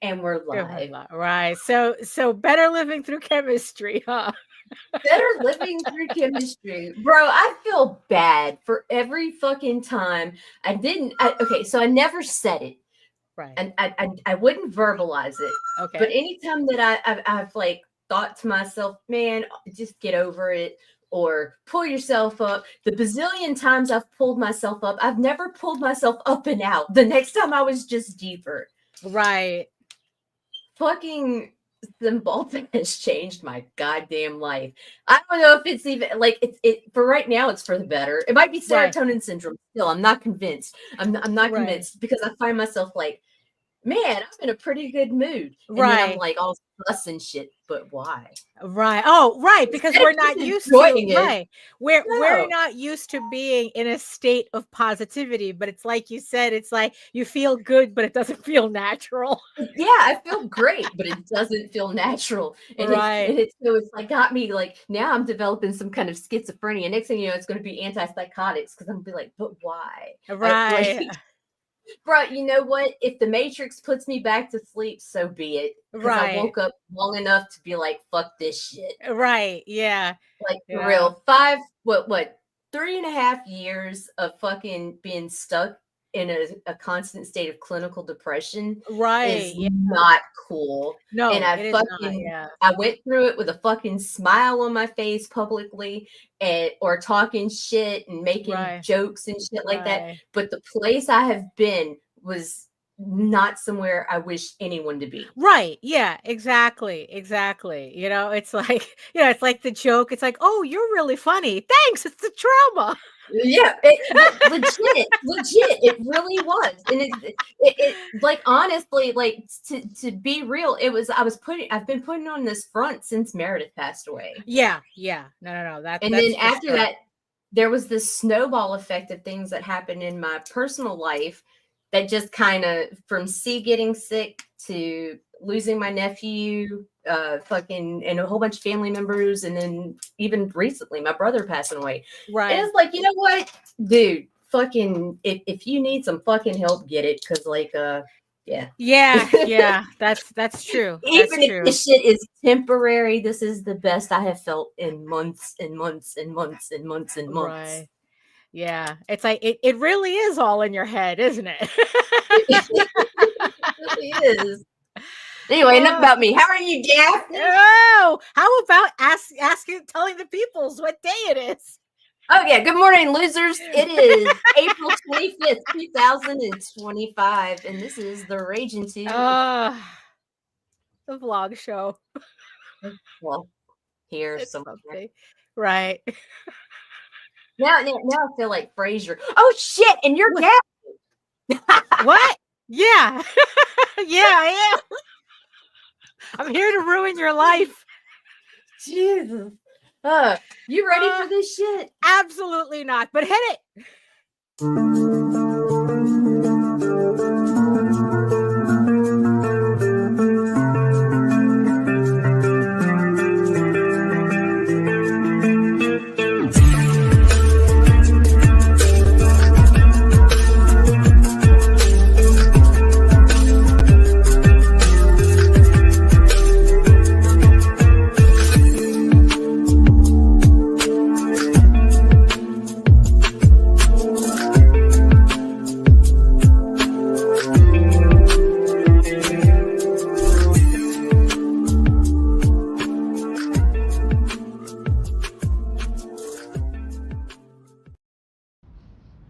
And we're live. Right. So better living through chemistry, huh? Better living through chemistry. Bro, I feel bad for every fucking time okay, so I never said it. Right. And I wouldn't verbalize it. But Okay. anytime that I've like thought to myself, man, just get over it or pull yourself up. The bazillion times I've pulled myself up, I've never pulled myself up and out. The next time I was just deeper. Right. Fucking Cymbalta has changed my goddamn life. I don't know if it's even like it for right now. It's for the better. It might be Right. serotonin syndrome. Still, I'm not convinced. I'm not Right. convinced because I find myself like, man, I'm in a pretty good mood, and then I'm Right. like all fuss and shit. But why? Right. Oh, right. Because Instead of we're just not used to, enjoying it, right. We're no. not used to being in a state of positivity, but it's like you said, it's like you feel good, but it doesn't feel natural. Yeah, I feel great, but it doesn't feel natural. And Right. it's like got me like now I'm developing some kind of schizophrenia. Next thing you know, it's going to be antipsychotics because I'm gonna be like, but why? Like, Right. bro, you know what? If the Matrix puts me back to sleep, so be it. Because I Right. woke up long enough to be like, fuck this shit. Right. Yeah. Like for Yeah. real. 3.5 years of fucking being stuck in a constant state of clinical depression Right. is Yeah. not cool. And No, it is not. Yeah. I went through it with a fucking smile on my face publicly and or talking shit and making Right. jokes and shit like that. Right. But the place I have been was not somewhere I wish anyone to be. Right. Yeah, exactly. Exactly. It's like, it's like the joke. It's like, oh, you're really funny. Thanks. It's the trauma. Yeah, legit, it really was, and it like honestly, like to be real, I've been putting on this front since Meredith passed away, Yeah. Yeah. No. and That's then for after sure. that, there was this snowball effect of things that happened in my personal life that just kind of from C getting sick to losing my nephew, fucking, and a whole bunch of family members, and then even recently, my brother passing away. And Right. it's like, you know what, dude, fucking, if you need some fucking help, get it, because like, yeah. Yeah. That's true. That's Even if true. this shit is temporary, this is the best I have felt in months and months and months and months and months. Right. Yeah. It's like it really is all in your head, isn't it? It really is. Anyway, enough Oh, about me. How are you, Daphne? oh, how about asking telling the peoples what day it is? Oh yeah, good morning, losers. It is April 25th, 2025, and this is the Raging Two. The vlog show. Well, here It's somewhere. something. Right. Now I feel like Frasier. Oh shit, and you're Daphne. What? Yeah. Yeah, I am. I'm here to ruin your life. Jesus. You ready for this shit? Absolutely not. But hit it.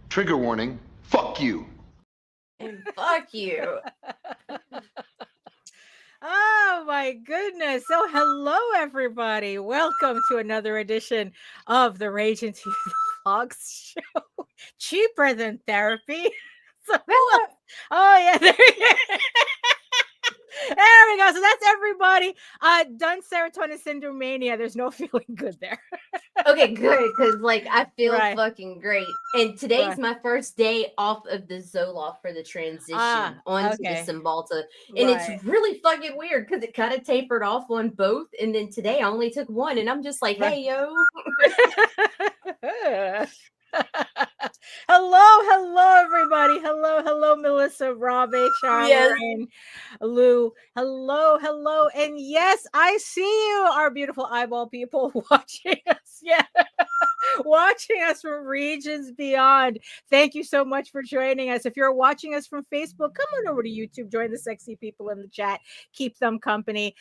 Trigger warning, fuck you. And fuck you. Oh my goodness. So hello everybody. Welcome to another edition of the Rage into the Vlogs show. Cheaper than therapy. So oh yeah, there we go. So that's everybody. Done serotonin syndrome mania. There's no feeling good there. Okay, good, because like I feel Right. fucking great. And today's Right. my first day off of the Zoloft for the transition onto okay. the Cymbalta. And Right. it's really fucking weird because it kind of tapered off on both. And then today I only took one, and I'm just like, Right. hey, yo. Hello, everybody. Hello, Melissa, Rob, HR, Yes. Lorraine, Lou. Hello. And yes, I see you, our beautiful eyeball people watching us. Yeah. Watching us from regions beyond. Thank you so much for joining us. If you're watching us from Facebook, come on over to YouTube, join the sexy people in the chat, keep them company.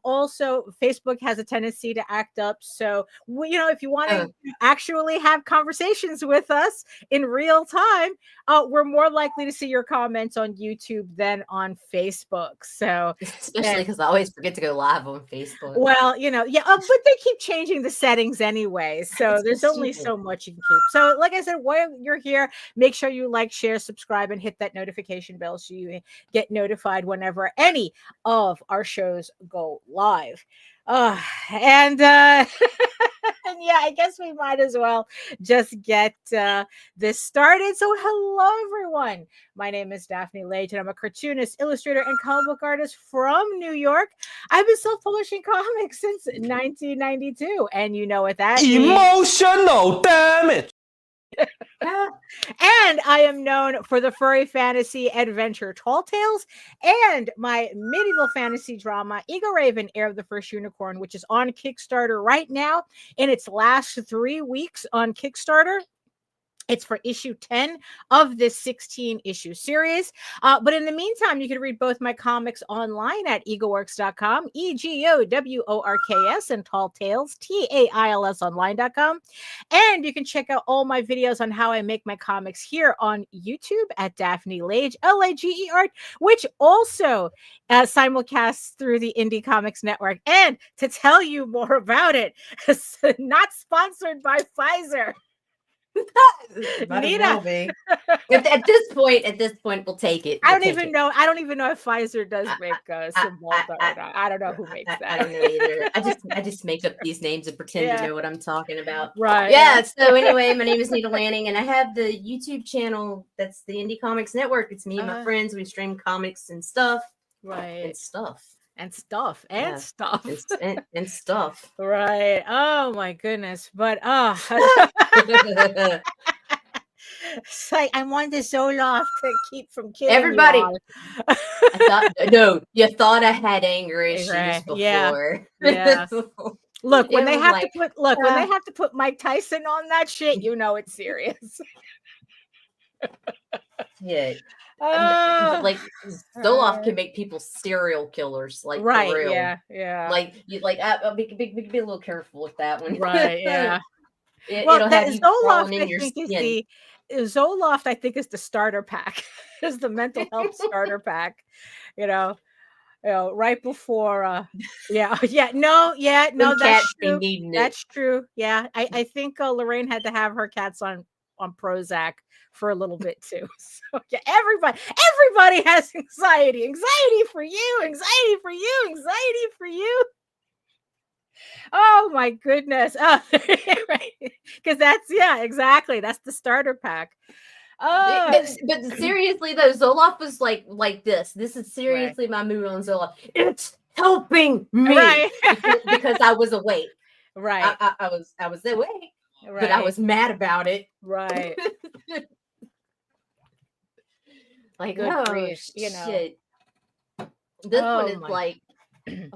Also, Facebook has a tendency to act up. So, if you want to actually have conversations with us in real time, we're more likely to see your comments on YouTube than on Facebook. So, Especially because I always forget to go live on Facebook. well, but they keep changing the settings anyway. So It's there's so only stupid. so much you can keep. So, like I said, while you're here, make sure you like, share, subscribe, and hit that notification bell so you get notified whenever any of our shows go live. And and yeah, I guess we might as well just get this started. So, hello, everyone. My name is Daphne Lage, and I'm a cartoonist, illustrator, and comic book artist from New York. I've been self-publishing comics since 1992, and you know what that means. Emotional damage. And I am known for the furry fantasy adventure Tall Tales and my medieval fantasy drama Eagle Raven, Heir of the First Unicorn, which is on Kickstarter right now in its last 3 weeks on Kickstarter. It's for issue 10 of this 16-issue series. But in the meantime, you can read both my comics online at egoworks.com, EGOWORKS, and Tall Tales, TAILS online.com. And you can check out all my videos on how I make my comics here on YouTube at Daphne Lage, LAGE which also simulcasts through the Indie Comics Network. And to tell you more about it, not sponsored by Pfizer. Might as Nita. well be. At this point, we'll take it. I We'll don't take even it. know. I don't even know if Pfizer does make Cymbalta or not. I don't know who makes that. I don't know either. I just make up these names and pretend Yeah. to know what I'm talking about. Right. Yeah. So anyway, my name is Nita Lanning, and I have the YouTube channel that's the Indie Comics Network. It's me and my friends. We stream comics and stuff. Right. And stuff. And stuff. And Yeah. stuff. And stuff. Right. Oh my goodness. But it's like I want the Zoloft to keep from killing Everybody. you all. You thought I had anger issues Right. before. Yeah. Look, when It they was have like, to put when they have to put Mike Tyson on that shit, you know it's serious. yeah. Oh, Like Zoloft can make people serial killers, like right. for real. Yeah. Like you be a little careful with that one. Right. Yeah. It'll have you crawling in your skin. Zoloft, I think, is the starter pack. Is the mental health starter pack. Right before. No, that's true. That's true. Yeah, I think Lorraine had to have her cats on Prozac for a little bit too. So yeah, everybody has anxiety. Anxiety for you. Anxiety for you. Anxiety for you. Oh my goodness. Right. Because exactly. That's the starter pack. But seriously though, Zoloft was like this. This is seriously my mood on Zoloft. It's helping me, right? because I was awake. Right. I was awake, right. But I was mad about it. Right. Like, good grief, shit. This one is like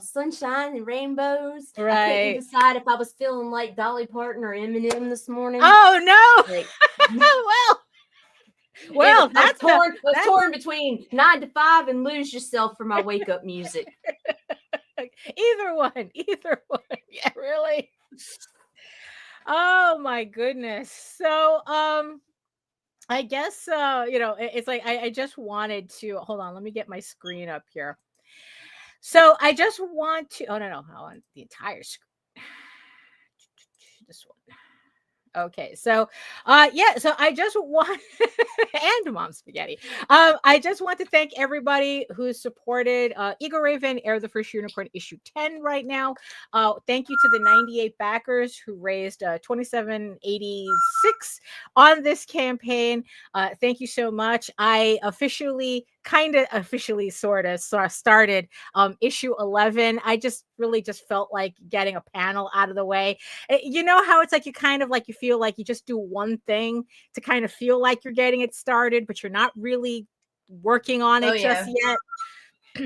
sunshine and rainbows. Right. I couldn't decide if I was feeling like Dolly Parton or Eminem this morning. Oh no. Like, well, that's torn between 9 to 5 and Lose Yourself for my wake up music. Either one. Yeah, really. Oh my goodness. So I guess it's like I just wanted to hold on, let me get my screen up here. So I just want to I want the entire screen. This one. Okay, so so I just want and Mom Spaghetti. I just want to thank everybody who supported Eagle Raven, Heir of the First Unicorn, issue 10 right now. Thank you to the 98 backers who raised $27.86 on this campaign. Thank you so much. I officially kind of officially sort of started issue 11. I just really just felt like getting a panel out of the way. You know how it's like you kind of like you feel like you just do one thing to kind of feel like you're getting it started, but you're not really working on it just yet.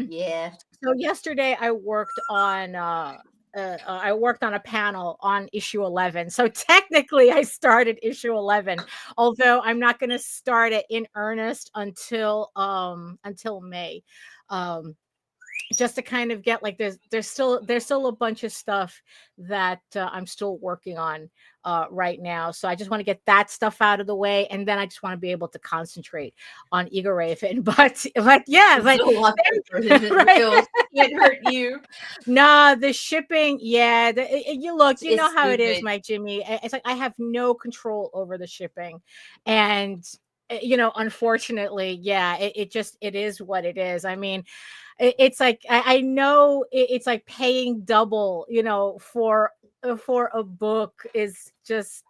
Yeah. So yesterday I worked on a panel on issue 11. So technically I started issue 11, although I'm not going to start it in earnest until May. Just to kind of get like there's still a bunch of stuff that I'm still working on right now. So I just want to get that stuff out of the way, and then I just want to be able to concentrate on Eager Raven. But yeah, but right. It hurt you. Nah, the shipping, yeah. You look, you know It's how it is, stupid. my Jimmy. It's like I have no control over the shipping, and you know, unfortunately, yeah, it is what it is. I mean, it's like I know it's like paying double, you know, for a book is just,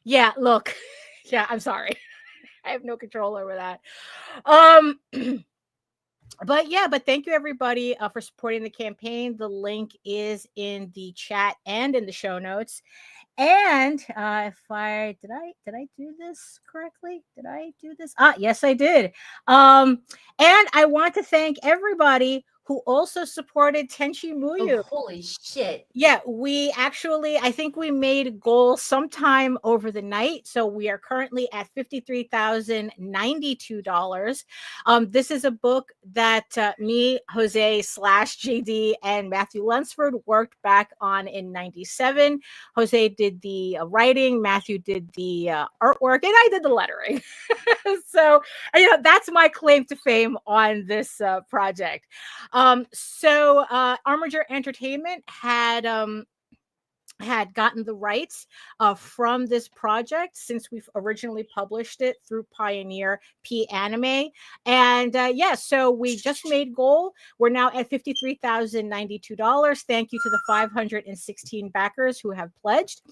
yeah. Look, yeah, I'm sorry, I have no control over that. But yeah, but thank you everybody for supporting the campaign. The link is in the chat and in the show notes. And if I did I do this correctly? Did I do this? Yes, I did. And I want to thank everybody who also supported Tenchi Muyo. Oh, holy shit. Yeah, we actually, I think we made goal sometime over the night. So we are currently at $53,092. This is a book that me, Jose / JD, and Matthew Lunsford worked back on in 97. Jose did the writing, Matthew did the artwork, and I did the lettering. So, you know, that's my claim to fame on this project. So Armiger Entertainment had gotten the rights from this project since we've originally published it through Pioneer P Anime. And yeah, so we just made goal. We're now at $53,092. Thank you to the 516 backers who have pledged.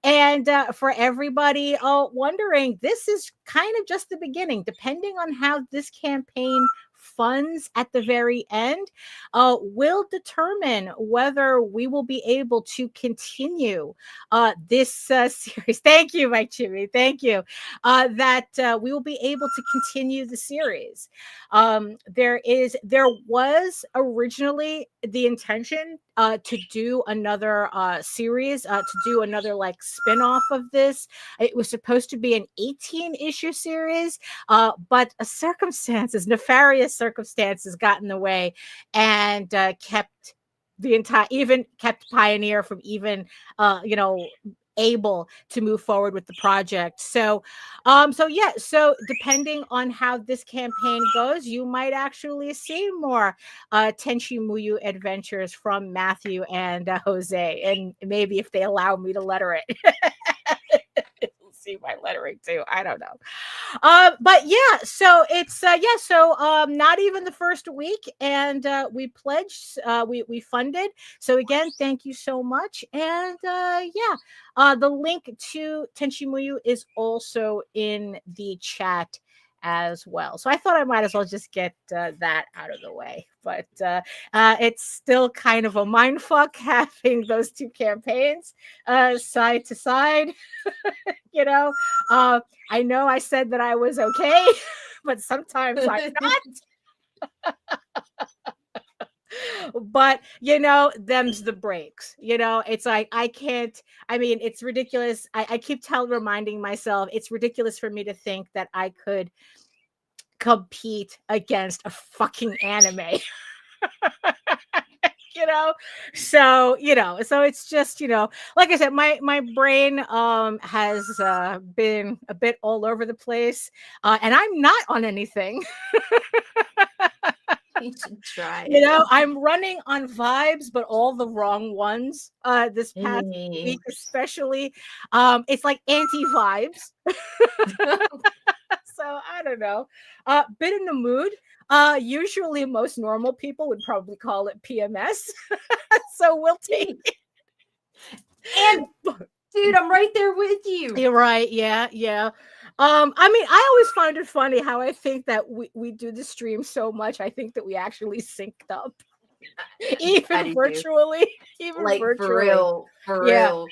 And for everybody wondering, this is kind of just the beginning. Depending on how this campaign funds at the very end will determine whether we will be able to continue this series. Thank you, Mike Jimmy. Thank you. That we will be able to continue the series. There was originally the intention to do another series, to do another like spin-off of this. It was supposed to be an 18-issue series, but nefarious circumstances got in the way and kept Pioneer from even able to move forward with the project. So depending on how this campaign goes, you might actually see more Tenchi Muyo adventures from Matthew and Jose, and maybe if they allow me to letter it. See my lettering too. I don't know. But yeah, so it's not even the first week, and we pledged, we funded. So again, thank you so much. And the link to Tenchi Muyo is also in the chat as well. So I thought I might as well just get that out of the way. But it's still kind of a mind fuck having those two campaigns side to side. I know I said that I was okay, but sometimes I'm not. But them's the breaks. It's like it's ridiculous. I keep reminding myself it's ridiculous for me to think that I could compete against a fucking anime. So it's just, like I said, my brain has been a bit all over the place, and I'm not on anything. You should try. I'm running on vibes, but all the wrong ones this past week, especially. It's like anti-vibes. So I don't know. Bit in the mood. Usually most normal people would probably call it PMS. So we'll take it. And dude, I'm right there with you. You're right. Yeah. I mean, I always find it funny how I think that we do the stream so much. I think that we actually synced up, I even do too. virtually, even Like for virtually. real, for Yeah. real.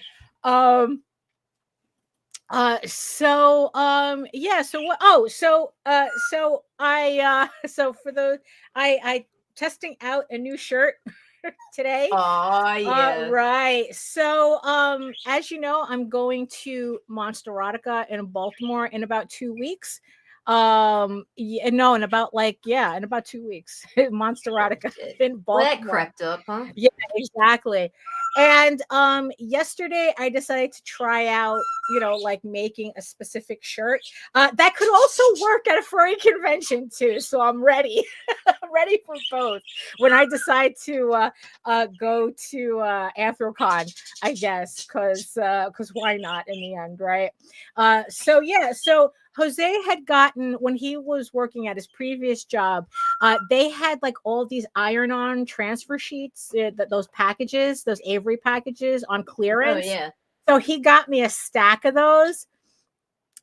Yeah, so what so for the I testing out a new shirt today. Oh yeah. Right. So, as you know, I'm going to Monsterotica in Baltimore in about 2 weeks. No, in about 2 weeks. Monsterotica Shit. in Well, that Baltimore. crept up, huh? Yeah, exactly. And yesterday I decided to try out, like making a specific shirt. That could also work at a furry convention too. So I'm ready. I'm ready for both. When I decide to go to Anthrocon, I guess, because why not in the end, right? So Jose had gotten, when he was working at his previous job, they had like all these iron-on transfer sheets, those packages, those Avery packages on Oh clearance. yeah. So he got me a stack of those.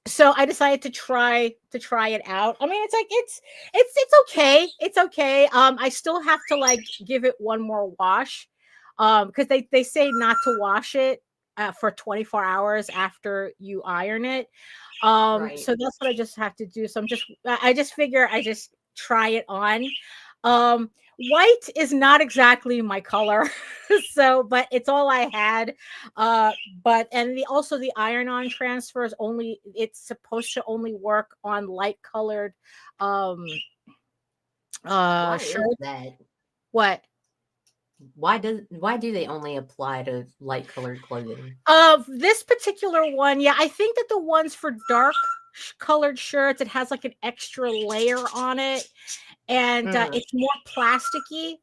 So I decided to try it out. I mean, it's like it's okay. It's okay. I still have to like give it one more wash. Because they say not to wash it for 24 hours after you iron it. Right. So that's what I just have to do. So I just figure I just try it on. White is not exactly my color. But it's all I had. Also the iron-on transfers it's supposed to only work on light colored Why is shirts. that? What? Why do they only apply to light colored clothing? This particular one, yeah, I think that the ones for dark colored shirts, it has like an extra layer on it, and it's more plasticky.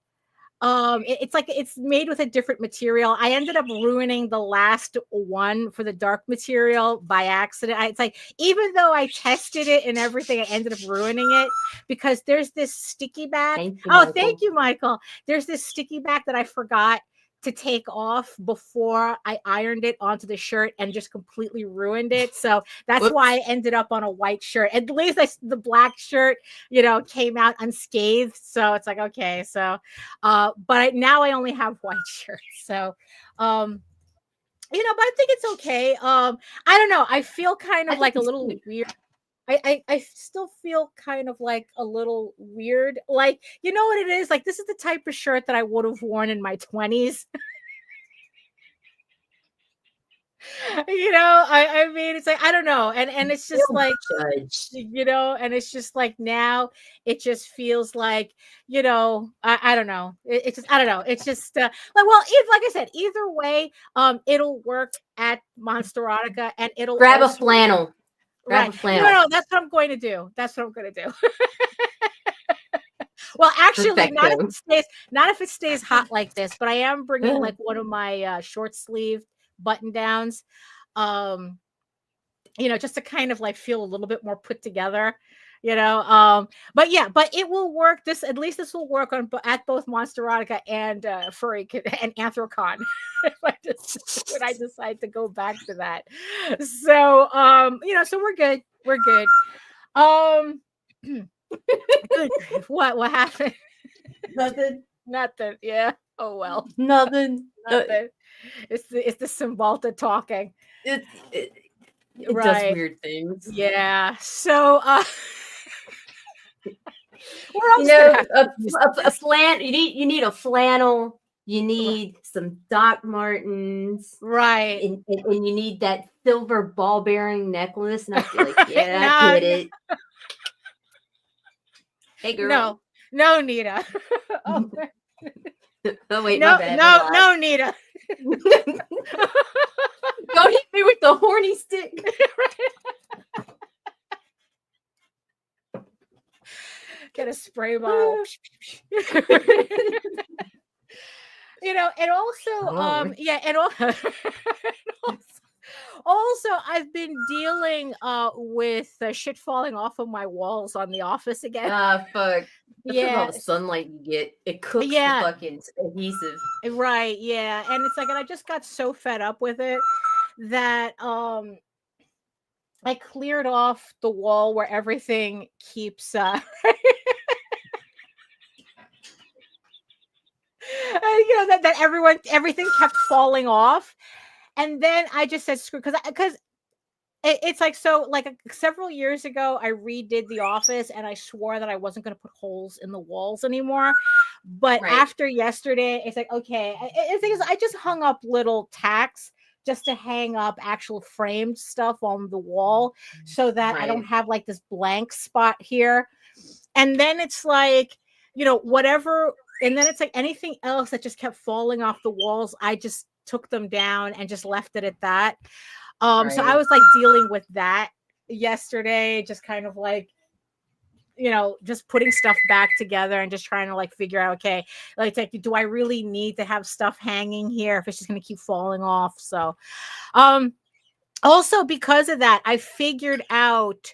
It's like it's made with a different material. I ended up ruining the last one for the dark material by accident. It's like, even though I tested it and everything, I ended up ruining it because there's this sticky back. Thank you, Oh, Michael. thank you, Michael. There's this sticky back that I forgot to take off before I ironed it onto the shirt and just completely ruined it. So that's Whoops. why I ended up on a white shirt. At least the black shirt, came out unscathed. So it's like, okay. So, but now I only have white shirts. So, but I think it's okay. I don't know. I feel kind I of like think a it's little cute. weird. I still feel kind of like a little weird. Like, you know what it is? Like, this is the type of shirt that I would have worn in my 20s. I mean, it's like, I don't know. And it's just Don't like, judge. and it's just like now it just feels like, I don't know. It's just, I don't know. It's just like, I said, either way, it'll work at Monsterotica and it'll Grab a also flannel. Grab right. a flannel. No, that's what I'm going to do. That's what I'm going to do. Well, actually, Perfecto. not if it stays hot like this, but I am bringing like one of my short sleeve button downs, just to kind of like feel a little bit more put together, but it will work. At least this will work at both Monsterotica and Furry and Anthrocon when I decide to go back to that. So, so we're good. We're good. Good grief. What happened? Nothing. Yeah. Oh well. Nothing. Nothing. It's the Cymbalta talking. It Right. does weird things. Yeah. So a flannel. You need a flannel. You need some Doc Martens, right? And you need that silver ball bearing necklace. And I feel like, yeah, I get it. Hey, girl. No, Nita. Oh wait, no, my bad. No, Nita. Don't hit me with the horny stick. Get a spray bottle. And also, also I've been dealing with shit falling off of my walls on the office again. Fuck. Yeah, all the sunlight you get, it cooks the fucking adhesive. Right, yeah. And it's like, and I just got so fed up with it that I cleared off the wall where everything keeps that everything kept falling off. And then I just said screw, because it's like, so like several years ago I redid the office and I swore that I wasn't going to put holes in the walls anymore. But Right. after yesterday, it's like, okay, the thing is, I just hung up little tacks just to hang up actual framed stuff on the wall so that I don't Right. have like this blank spot here. And then it's like, whatever. And then it's like anything else that just kept falling off the walls, I just took them down and just left it at that. So I Right. was like dealing with that yesterday, just kind of like, just putting stuff back together and just trying to like figure out, okay, like do I really need to have stuff hanging here if it's just going to keep falling off? So, also because of that, I figured out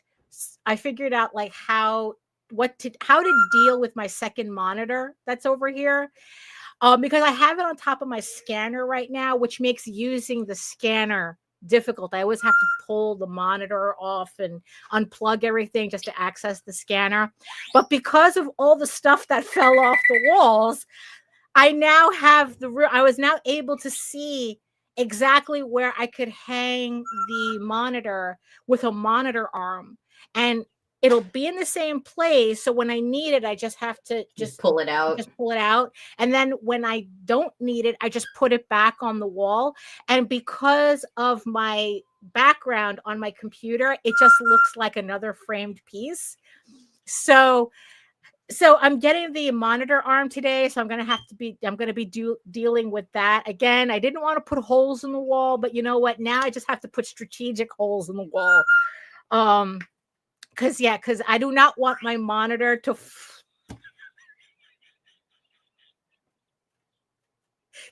like how to deal with my second monitor that's over here. Because I have it on top of my scanner right now, which makes using the scanner difficult. I always have to pull the monitor off and unplug everything just to access the scanner. But because of all the stuff that fell off the walls, I now have I was now able to see exactly where I could hang the monitor with a monitor arm, and it'll be in the same place. So when I need it, I just have to Just pull it out. pull it out. And then when I don't need it, I just put it back on the wall. And because of my background on my computer, it just looks like another framed piece. So I'm getting the monitor arm today. So I'm going to be dealing with that. Again, I didn't want to put holes in the wall, but you know what? Now I just have to put strategic holes in the wall. Because I do not want my monitor to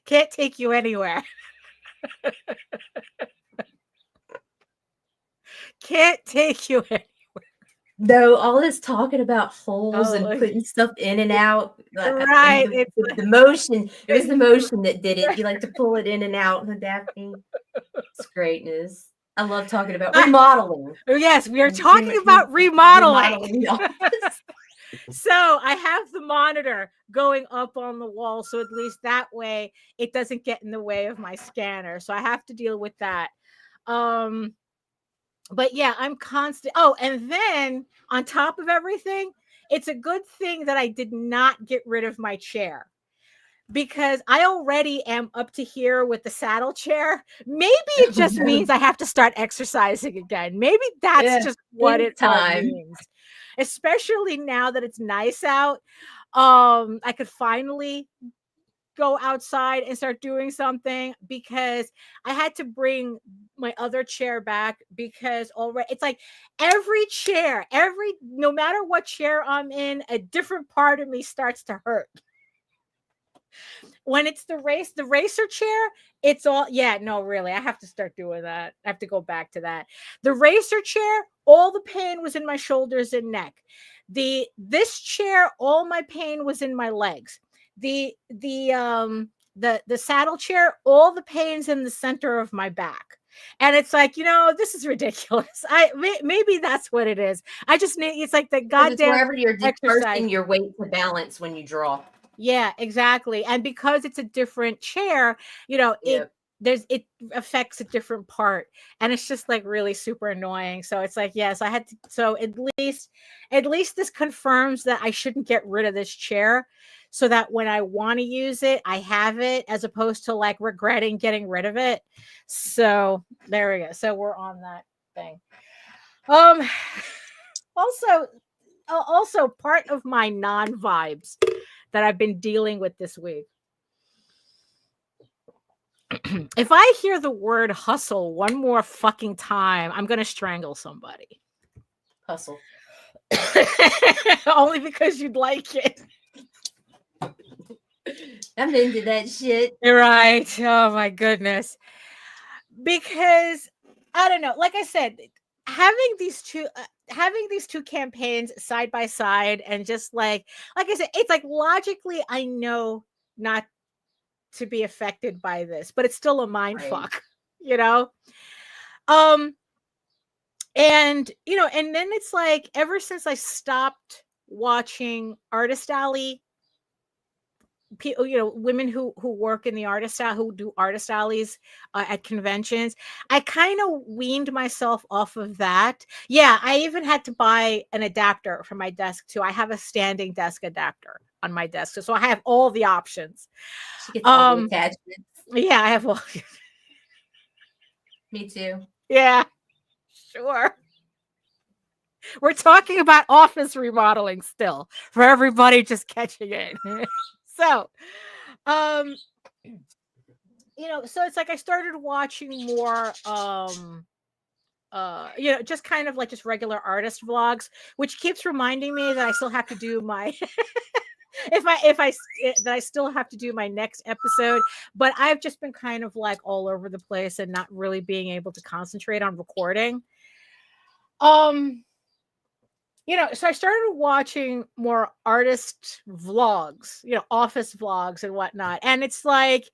can't take you anywhere. Can't take you anywhere. No, all this talking about holes and Oh, putting stuff in and out. right. The motion. It was the motion that did it. You like to pull it in and out, Daphne. It's greatness. I love talking about remodeling. Yes, we are talking about remodeling. the office. So I have the monitor going up on the wall, so at least that way it doesn't get in the way of my scanner. So I have to deal with that. But yeah, I'm constant. Oh, and then on top of everything, it's a good thing that I did not get rid of my chair, because I already am up to here with the saddle chair. Maybe it just means I have to start exercising again. Maybe that's just what it all means. Especially now that it's nice out. I could finally go outside and start doing something, because I had to bring my other chair back, because already it's like every chair, no matter what chair I'm in, a different part of me starts to hurt. When it's the racer chair, it's all, no, really, I have to start doing that. I have to go back to that. The racer chair, all the pain was in my shoulders and neck. This chair, all my pain was in my legs. The saddle chair, all the pain's in the center of my back. And it's like, this is ridiculous. Maybe that's what it is. I just need, it's like the goddamn wherever you're exercise. dispersing your weight to balance when you draw. Yeah, exactly. And because it's a different chair, it affects a different part, and it's just like really super annoying. So it's like, yes, I had to. So at least this confirms that I shouldn't get rid of this chair, so that when I want to use it, I have it, as opposed to like regretting getting rid of it. So there we go. So we're on that thing. Also part of my non-vibes that I've been dealing with this week. If I hear the word hustle one more fucking time, I'm going to strangle somebody. Hustle. Only because you'd like it. I'm into that shit. Right. Oh my goodness. Because I don't know. Like I said, having these two campaigns side by side, and just like I said, it's like logically I know not to be affected by this, but it's still a mind fuck, And and then it's like ever since I stopped watching Artist Alley, people, women who work in the artist alley, who do artist alleys at conventions, I kind of weaned myself off of that. Yeah, I even had to buy an adapter for my desk too. I have a standing desk adapter on my desk, so I have all the options. She gets all the Um, attachments. yeah, I have all. Me too. Yeah, sure. We're talking about office remodeling still for everybody just catching it. So, um, so it's like I started watching more, just kind of like just regular artist vlogs, which keeps reminding me that I still have to do my that I still have to do my next episode, but I've just been kind of like all over the place and not really being able to concentrate on recording. So I started watching more artist vlogs, office vlogs and whatnot. And it's like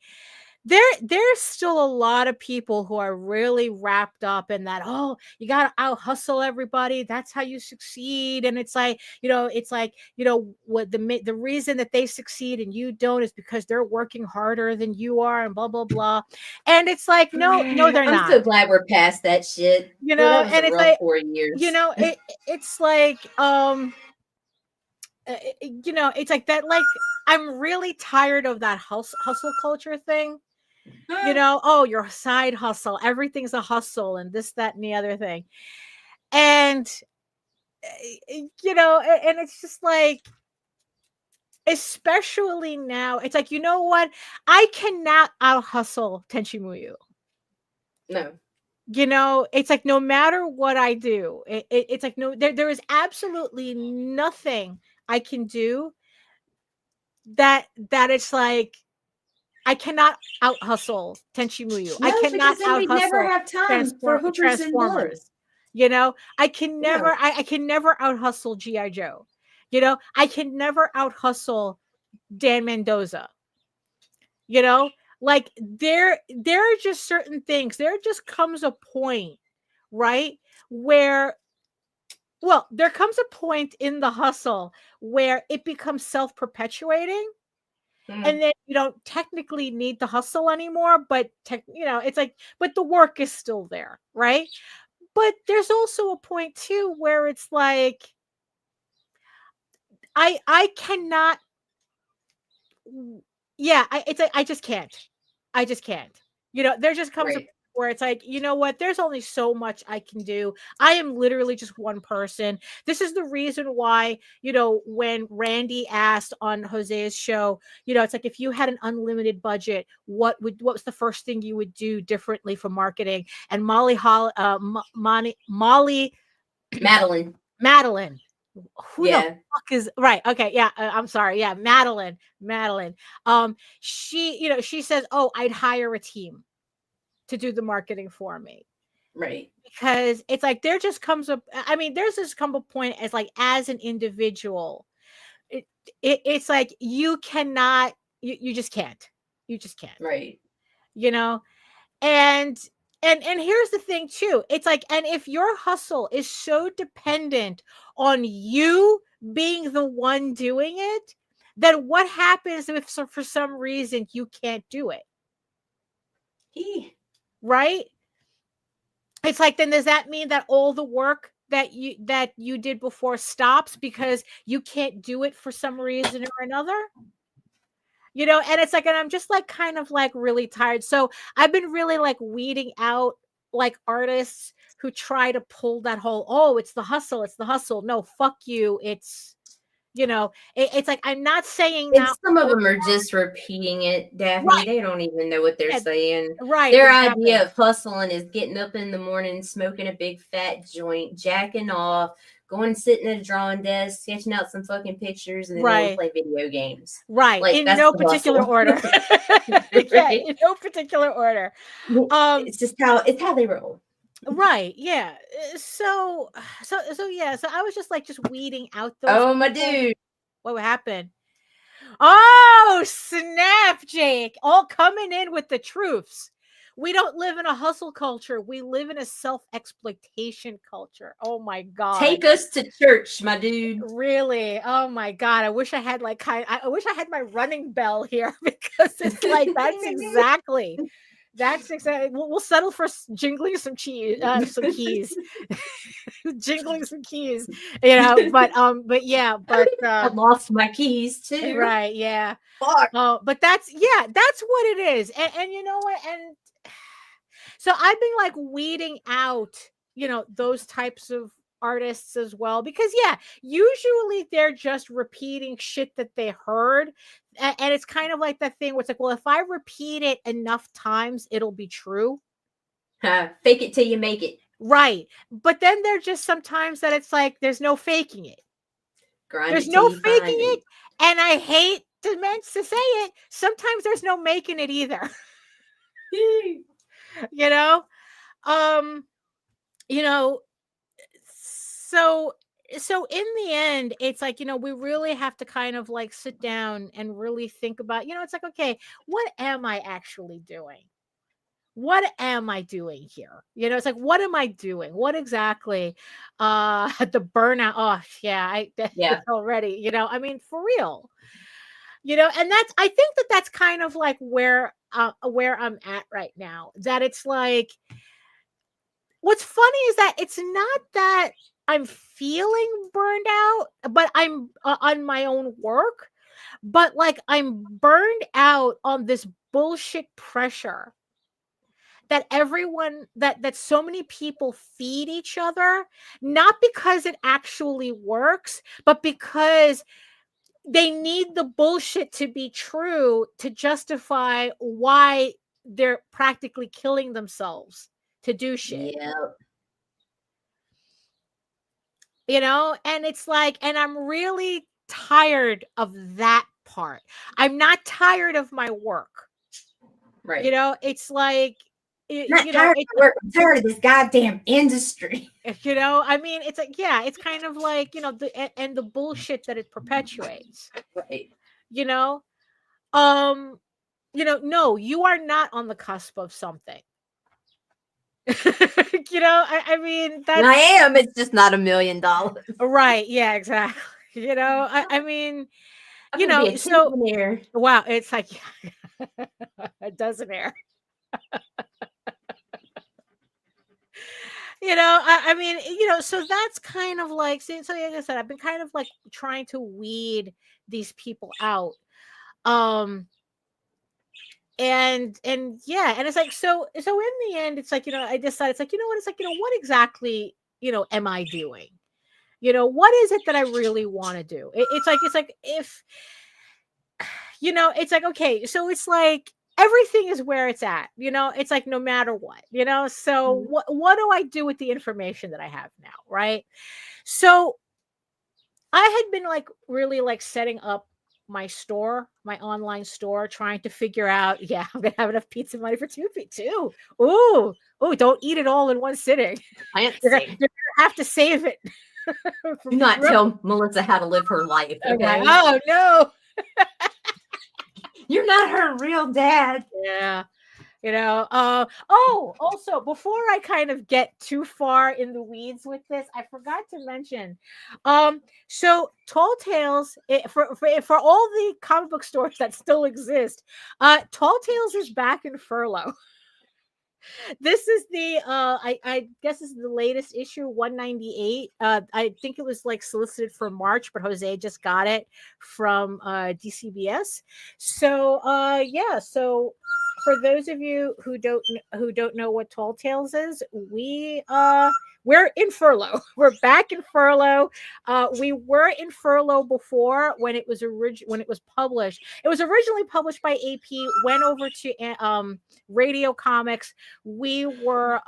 there's still a lot of people who are really wrapped up in that, oh, you gotta out hustle everybody. That's how you succeed. And it's like, what the reason that they succeed and you don't is because they're working harder than you are, and blah blah blah. And it's like, no, they're I'm not. so glad we're past that shit. That was And a it's rough like, 4 years. it's like it's like that, like I'm really tired of that hustle culture thing. Oh, your side hustle, everything's a hustle, and this, that, and the other thing. And and it's just like, especially now, it's like, what, I cannot out hustle Tenchi Muyo. No. It's like no matter what I do, it's like there is absolutely nothing I can do that it's like I cannot out hustle Tenchi Muyo. I cannot because then out we'd never hustle have time for hookers and blood. Transformers. I can never, No. I can never out hustle G.I. Joe. I can never out hustle Dan Mendoza. Like there are just certain things. There just comes a point, right, where, well, there comes a point in the hustle where it becomes self-perpetuating. And then you don't technically need the hustle anymore, but it's like, but the work is still there, right? But there's also a point too where it's like I cannot, it's like I just can't. There just comes a Right. point where it's like, what, there's only so much I can do. I am literally just one person. This is the reason why, when Randy asked on Jose's show, it's like, if you had an unlimited budget, what was the first thing you would do differently for marketing? And Madeline, who the fuck is, right? Okay, yeah, I'm sorry, yeah, Madeline. She says, oh, I'd hire a team to do the marketing for me, Right. because it's like there's just come a point as like, as an individual, it's like you cannot, you just can't, Right. and here's the thing too, it's like, and if your hustle is so dependent on you being the one doing it, then what happens if for some reason you can't do it? Right? It's like, then does that mean that all the work that you did before stops because you can't do it for some reason or another? And it's like, and I'm just like kind of like really tired. So I've been really like weeding out like artists who try to pull that whole, oh, it's the hustle. No, fuck you. It's, it's like, I'm not saying And now. some of them are just repeating it, Daphne. Right. They don't even know what they're saying. Right. Their exactly. idea of hustling is getting up in the morning, smoking a big fat joint, jacking off, going sitting at a drawing desk, sketching out some fucking pictures, and then going to play video games. Right. Like, in that's no the particular hustle. order. Right. Yeah, in no particular order. It's just how they roll. Right. Yeah. So yeah. So I was just like weeding out those. Oh, my dude. What happened? Oh, snap, Jake. All coming in with the truths. We don't live in a hustle culture. We live in a self-exploitation culture. Oh my God. Take us to church, my dude. Really? Oh my God. I wish I had like I wish I had my running bell here because it's like that's exactly we'll settle for jingling some keys, jingling some keys, you know, but yeah, but I lost my keys too. right, yeah. Fuck. But that's what it is. And you know what? And so I've been like weeding out, you know, those types of artists as well because usually they're just repeating shit that they heard. And it's kind of like that thing where it's like, well, if I repeat it enough times, it'll be true. Fake it till you make it. Right. But then there's just sometimes that it's like there's no faking it. Grind There's it till no you faking find it. And I hate to say it. Sometimes there's no making it either. You know? You know, so in the end, it's like, you know, we really have to kind of like sit down and really think about, you know, it's like, okay, what am I actually doing? What am I doing here? You know, it's like, what am I doing? What exactly? The burnout. Oh, yeah, Yeah. already, you know, I mean, for real. You know, and I think that's kind of like where I'm at right now. That it's like, what's funny is that it's not that I'm feeling burned out, but I'm on my own work, but like I'm burned out on this bullshit pressure that everyone that so many people feed each other, not because it actually works, but because they need the bullshit to be true to justify why they're practically killing themselves to do shit. Yeah. You know, and it's like, and I'm really tired of that part. I'm not tired of my work. Right. You know, it's like, Not you know, tired of work. I'm tired of this goddamn industry. you know, I mean, it's like, yeah, it's kind of like, you know, and the bullshit that it perpetuates, Right. you know, you know, no, you are not on the cusp of something. You know, I mean, that's I am. It's just not $1 million. right. Yeah, exactly. You know, I mean, I'm you gonna know, be a so millionaire. wow, it's like a dozen air. You know, I mean, you know, so that's kind of like, so like I said, I've been kind of like trying to weed these people out. And yeah, and it's like, so in the end, it's like, you know, I decided, it's like, you know what, it's like, you know, what exactly, you know, am I doing? You know, what is it that I really want to do? It's like if, you know, it's like, okay, so it's like everything is where it's at, you know, it's like no matter what, you know, so what do I do with the information that I have now, right? So I had been like really like setting up my store, my online store, trying to figure out, yeah, I'm gonna have enough pizza money for two. Ooh, don't eat it all in one sitting. You're gonna have to save it. Do not tell Melissa how to live her life. Okay. Oh no. You're not her real dad. Yeah. You know, also before I kind of get too far in the weeds with this, I forgot to mention, so Tall Tales, for all the comic book stores that still exist, Tall Tales is back in furlough. This is the I guess this is the latest issue, 198. I think it was like solicited for March, but Jose just got it from DCBS. So yeah, so for those of you who don't know what Tall Tales is, we're in furlough. We're back in furlough. We were in furlough before when it was published. It was originally published by AP, went over to Radio Comics. We were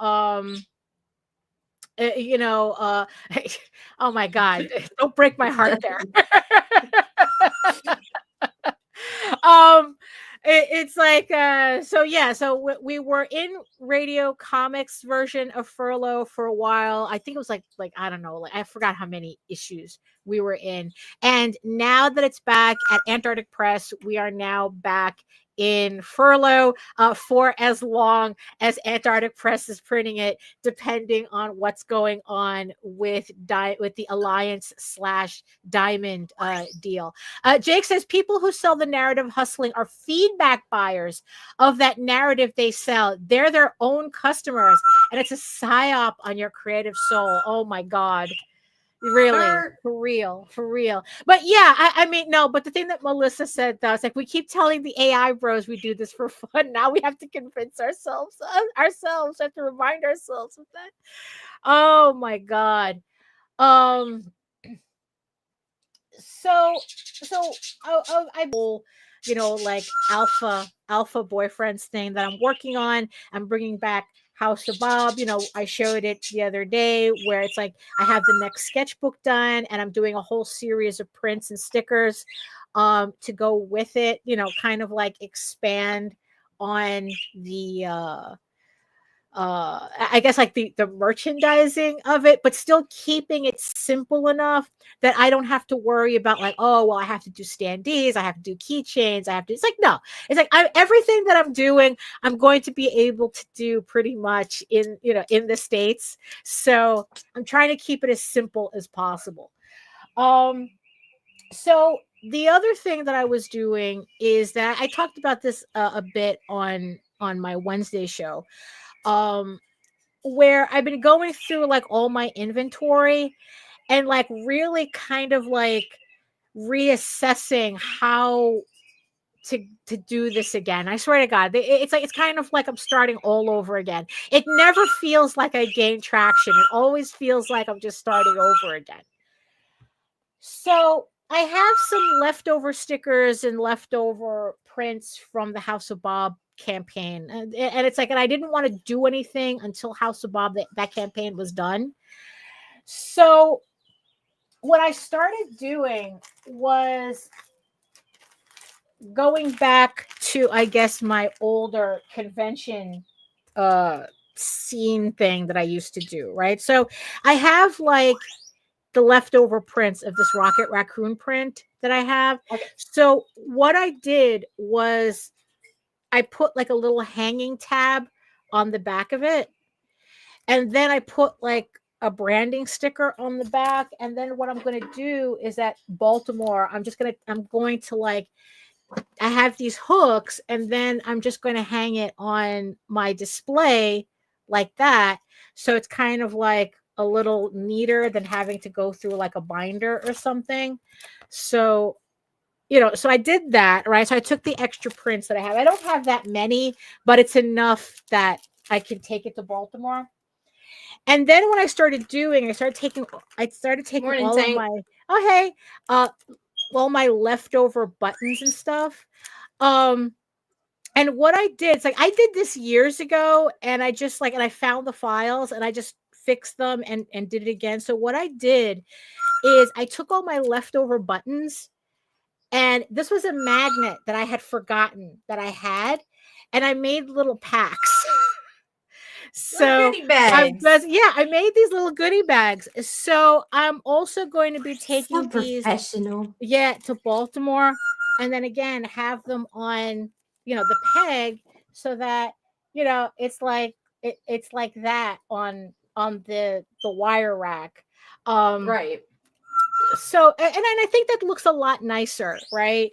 you know, oh my God, don't break my heart there. It's like so yeah, so we were in Radio Comics version of furlough for a while. I think it was like I don't know, like I forgot how many issues we were in. And now that it's back at Antarctic Press, we are now back in furlough for as long as Antarctic Press is printing it, depending on what's going on with the Alliance / Diamond deal. Jake says people who sell the narrative hustling are feedback buyers of that narrative they sell. They're their own customers, and it's a psyop on your creative soul. Oh my God. Really, for real. But yeah, I mean, no, but the thing that Melissa said though, it's like we keep telling the AI bros we do this for fun. Now we have to convince ourselves, have to remind ourselves of that. Oh my God. So I like alpha boyfriends thing that I'm working on. I'm bringing back House of Bob. I showed it the other day where it's like I have the next sketchbook done and I'm doing a whole series of prints and stickers to go with it, kind of like expand on the I guess like the merchandising of it, but still keeping it simple enough that I don't have to worry about like, oh, well, I have to do standees, I have to do keychains, it's like, no, it's like everything that I'm doing, I'm going to be able to do pretty much in the States. So I'm trying to keep it as simple as possible. So the other thing that I was doing is that I talked about this a bit on my Wednesday show. Where I've been going through like all my inventory and like really kind of like reassessing how to do this again. I swear to God, it's kind of like I'm starting all over again. It never feels like I gained traction. It always feels like I'm just starting over again. So I have some leftover stickers and leftover prints from the House of Bob campaign, and it's like, and I didn't want to do anything until House of Bob that campaign was done. So what I started doing was going back to, I guess, my older convention scene thing that I used to do, right? So I have like the leftover prints of this Rocket Raccoon print that I have. Okay. So what I did was I put like a little hanging tab on the back of it. And then I put like a branding sticker on the back. And then what I'm going to do is at Baltimore, I'm going to like, I have these hooks and then I'm just going to hang it on my display like that. So it's kind of like a little neater than having to go through like a binder or something. So so I did that, right? So I took the extra prints that I have. I don't have that many, but it's enough that I can take it to Baltimore. And then when I started taking Morning, all Tank. of my, all my leftover buttons and stuff. And what I did, it's like, I did this years ago and I just like, and I found the files and I just fixed them and did it again. So what I did is I took all my leftover buttons. And this was a magnet that I had forgotten that I had, and I made little packs. So goodie bags. I made these little goodie bags. So I'm also going to be taking these to Baltimore, and then again have them on the peg so that it's like it's like that on the wire rack. Right. So and I think that looks a lot nicer, right?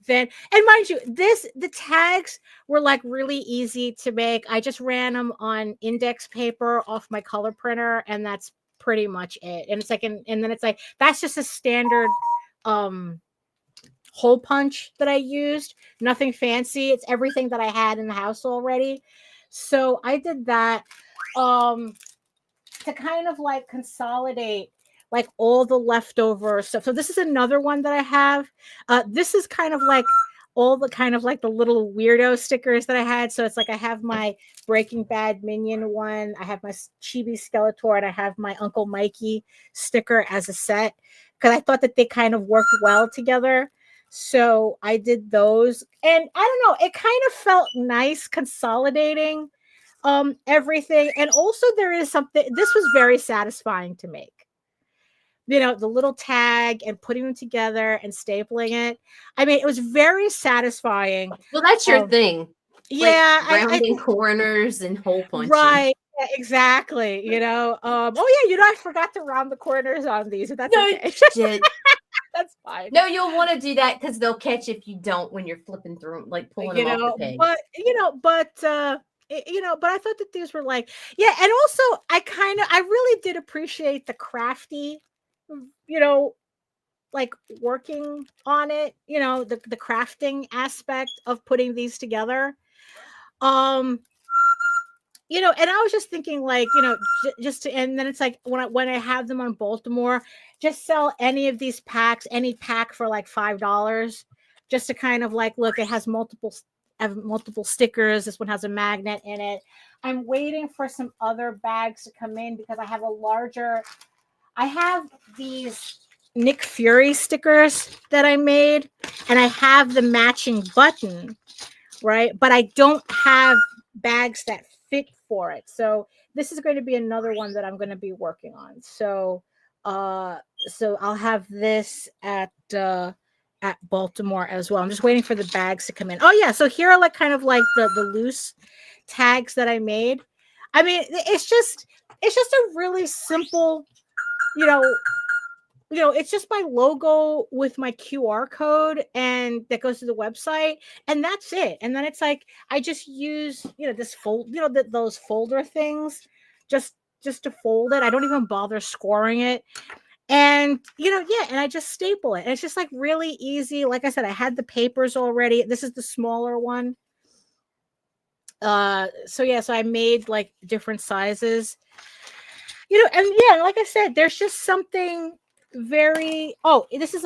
And mind you, the tags were like really easy to make. I just ran them on index paper off my color printer, and that's pretty much it. And it's like, and then it's like, that's just a standard hole punch that I used. Nothing fancy. It's everything that I had in the house already. So I did that to kind of like consolidate like all the leftover stuff. So this is another one that I have. This is kind of like all the kind of like the little weirdo stickers that I had. So it's like I have my Breaking Bad Minion one, I have my Chibi Skeletor, and I have my Uncle Mikey sticker as a set because I thought that they kind of worked well together. So I did those, and I don't know, it kind of felt nice consolidating everything. And also there is something, this was very satisfying to make. the little tag and putting them together and stapling it. I mean, it was very satisfying. Well, that's your Um, thing. Yeah, Like I rounding think corners and hole punching. right. Yeah, exactly. Oh yeah, I forgot to round the corners on these, but that's No okay. shit. That's fine. No, you'll want to do that because they'll catch if you don't when you're flipping through them, like pulling them off the peg. But but I thought that these were like, yeah, and also I really did appreciate the crafty, you know, like working on it, the crafting aspect of putting these together. And I was just thinking, like, just to, and then it's like when I have them on Baltimore, just sell any of these packs, any pack for like $5, just to kind of like, look, it has multiple stickers. This one has a magnet in it. I'm waiting for some other bags to come in because I have these Nick Fury stickers that I made, and I have the matching button, right? But I don't have bags that fit for it. So this is going to be another one that I'm going to be working on. So I'll have this at Baltimore as well. I'm just waiting for the bags to come in. Oh yeah, so here are like kind of like the loose tags that I made. I mean, it's just a really simple, it's just my logo with my QR code, and that goes to the website, and that's it. And then it's like I just use this those folder things just to fold it. I don't even bother scoring it. And and I just staple it. And it's just like really easy. Like I said, I had the papers already. This is the smaller one. So I made like different sizes. And yeah, like I said, there's just something very this is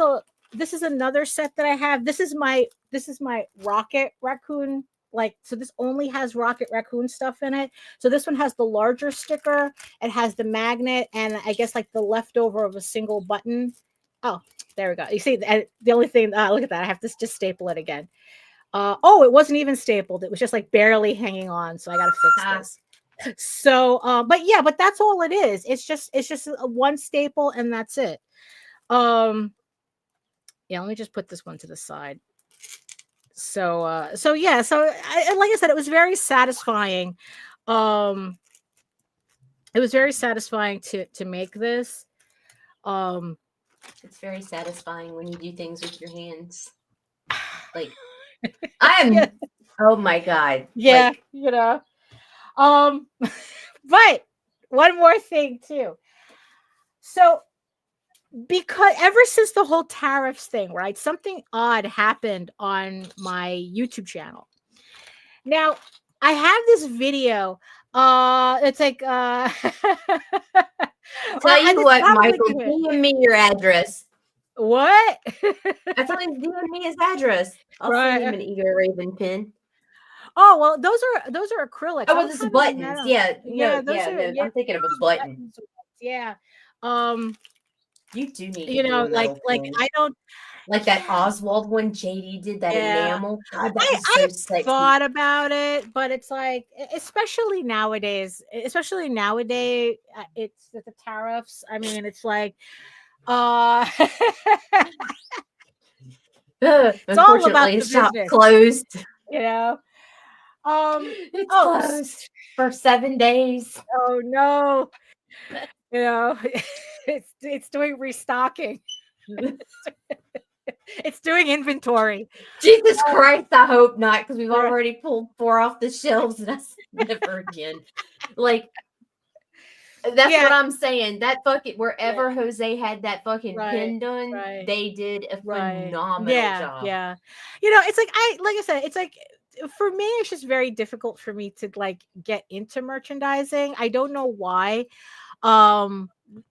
another set that I have. This is my Rocket Raccoon. Like, so this only has Rocket Raccoon stuff in it. So this one has the larger sticker, it has the magnet, and I guess like the leftover of a single button. Oh, there we go. You see, the only thing, look at that, I have to just staple it again. It wasn't even stapled, it was just like barely hanging on, so I gotta fix this. So but that's all it is. It's just a one staple, and that's it. Let me just put this one to the side. So like I said, it was very satisfying. It was very satisfying to make this. It's very satisfying when you do things with your hands. Like I am Yeah. Oh my god. Yeah, Like, but one more thing too. So because ever since the whole tariffs thing, right, something odd happened on my YouTube channel. Now, I have this video. It's like tell you what, Michael, DM me your address. What? I told him DM me his address. I'll send him an Eager Raven pin. Oh well, those are acrylics. Oh, well, this is buttons. Yeah, no, I'm thinking of a button. Yeah. You do need like I don't like that Oswald one JD did, that enamel. God, that was so sexy. Thought about it, but it's like, especially nowadays, it's the tariffs. I mean, it's like it's all about the shop business. Closed. It's closed for 7 days. Oh no. It's doing restocking. It's doing inventory. Jesus Christ, I hope not, because we've already pulled 4 off the shelves, and that's never again. Like, that's what I'm saying. That fucking, wherever Jose had that fucking pin done, they did a phenomenal job. Yeah. It's like I said, it's like, for me, it's just very difficult for me to like get into merchandising. I don't know why.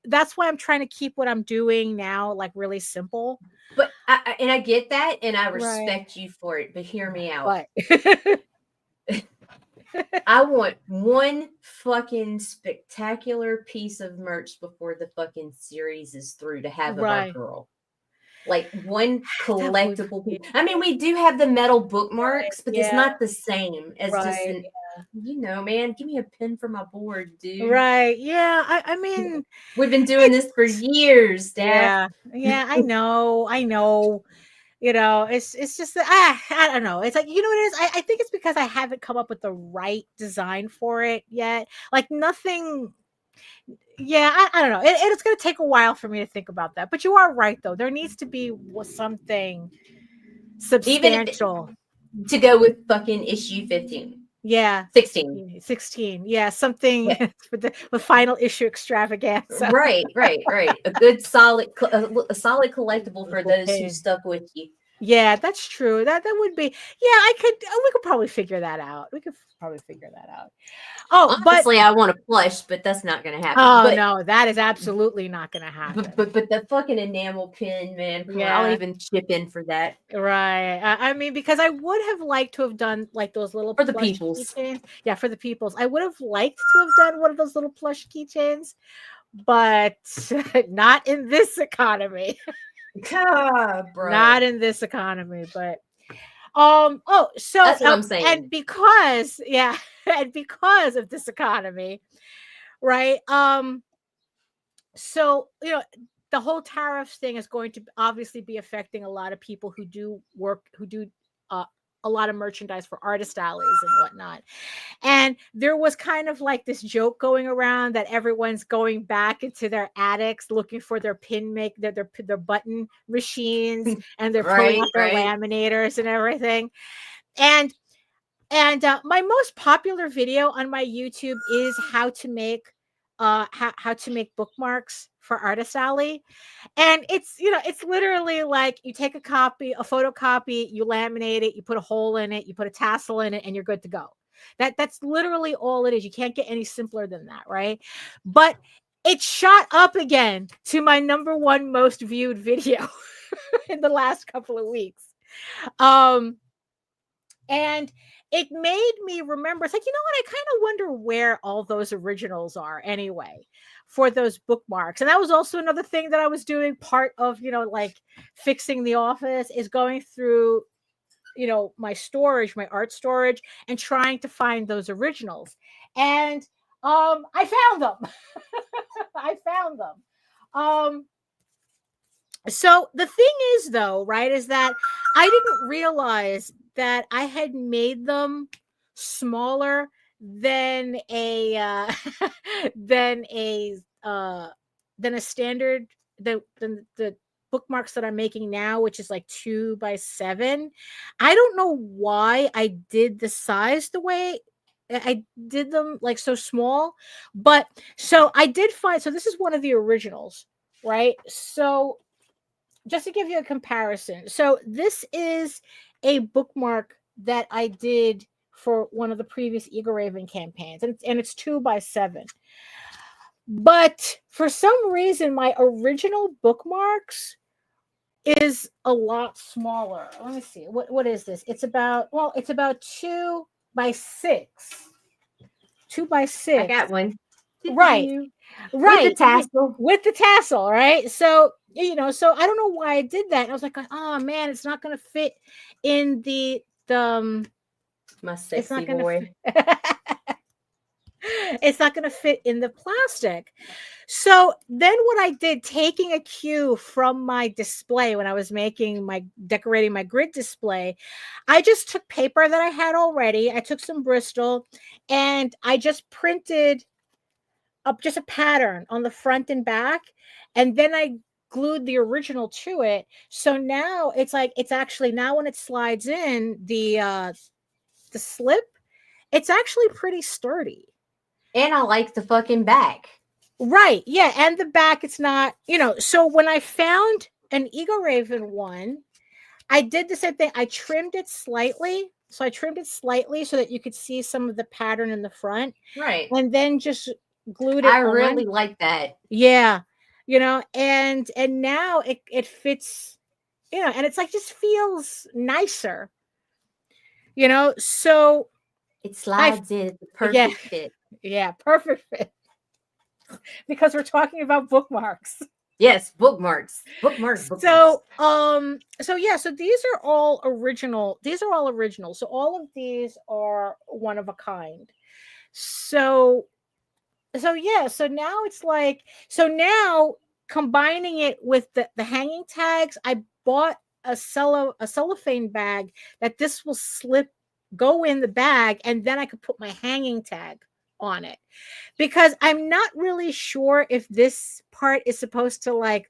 That's why I'm trying to keep what I'm doing now like really simple. But I get that, and I respect you for it. But hear me out. I want one fucking spectacular piece of merch before the fucking series is through to have of our girl. Like one collectible piece. I mean, we do have the metal bookmarks, but it's not the same as just You know, man, give me a pen for my board, dude. Right. Yeah. I mean, We've been doing this for years, Dad. yeah. I know. It's just that I don't know. It's like, you know what it is? I think it's because I haven't come up with the right design for it yet. Like nothing. Yeah, I don't know. It's going to take a while for me to think about that. But you are right, though. There needs to be something Even if substantial. to go with fucking issue 15. Yeah. 16. 16. Yeah, something Yeah. for the final issue extravaganza. Right. A good solid a solid collectible for those who Okay. stuck with you. Yeah, that's true. That would be. Yeah, we could probably figure that out. Oh, Honestly, I want a plush, but that's not going to happen. but but, no, that is absolutely not going to happen. But the fucking enamel pin, man. Come on, Yeah. I'll even chip in for that. Right. I mean, because I would have liked to have done like those little For the plush peoples. keychains. Yeah, for the peoples. I would have liked to have done one of those little plush keychains, but not in this economy. Bro. Not in this economy, but so That's what I'm saying. And because and because of this economy, right? So the whole tariffs thing is going to obviously be affecting a lot of people who do a lot of merchandise for artist alleys and whatnot. And there was kind of like this joke going around that everyone's going back into their attics looking for their their button machines, and they're pulling out their laminators and everything. And my most popular video on my YouTube is how to make bookmarks for Artist Alley. And it's literally like you take a photocopy, you laminate it, you put a hole in it, you put a tassel in it, and you're good to go. That's literally all it is. You can't get any simpler than that, right? But it shot up again to my number one most viewed video in the last couple of weeks. And it made me remember, it's like, you know what? I kind of wonder where all those originals are anyway for those bookmarks. And that was also another thing that I was doing. Part of, like fixing the office is going through, my art storage, and trying to find those originals. And I found them. So the thing is, though, right, is that I didn't realize that I had made them smaller than a standard than the bookmarks that I'm making now, which is like 2x7. I don't know why I did the size the way I did them, like so small, but so I did find. So this is one of the originals, right? So just to give you a comparison, so this is a bookmark that I did for one of the previous Eagle Raven campaigns, and it's 2x7. But for some reason, my original bookmarks is a lot smaller. Let me see. What is this? It's about 2x6. 2x6. I got one. Right. With the tassel. Right? So, so I don't know why I did that. And I was like, oh man, it's not going to fit in the my sexy boy. It's not going to fit in the plastic. So then what I did, taking a cue from my display when I was decorating my grid display, I just took paper that I had already. I took some Bristol and I just printed up just a pattern on the front and back. And then I glued the original to it. So now it's actually, now when it slides in the slip, it's actually pretty sturdy. And I like the fucking back. Right. Yeah. And the back, it's not, so when I found an Eagle Raven one, I did the same thing. I trimmed it slightly. So I trimmed it slightly so that you could see some of the pattern in the front. Right. And then just glued it on. Really like that. Yeah. And now it fits, and it's like, just feels nicer, so it slides in the perfect fit. Yeah, perfect fit. Because we're talking about bookmarks. Yes, bookmarks. Bookmarks. So so these are all original. These are all original. So all of these are one of a kind. So so now it's like, so now combining it with the hanging tags, I bought a cellophane bag that this will go in the bag, and then I could put my hanging tag on it, because I'm not really sure if this part is supposed to, like,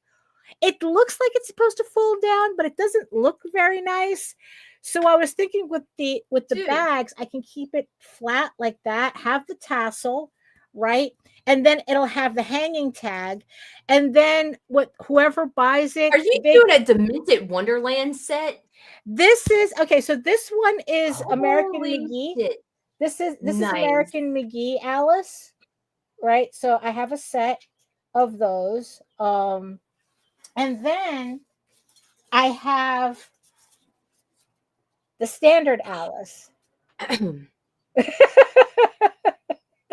it looks like it's supposed to fold down, but it doesn't look very nice. So I was thinking with the Dude. bags, I can keep it flat like that, have the tassel, right? And then it'll have the hanging tag. And then whoever buys it, Are you doing a Demented Wonderland set? this is okay. So this one is American Holy McGee. shit. This is Nice. American McGee Alice, right? So I have a set of those. And then I have the standard Alice. Then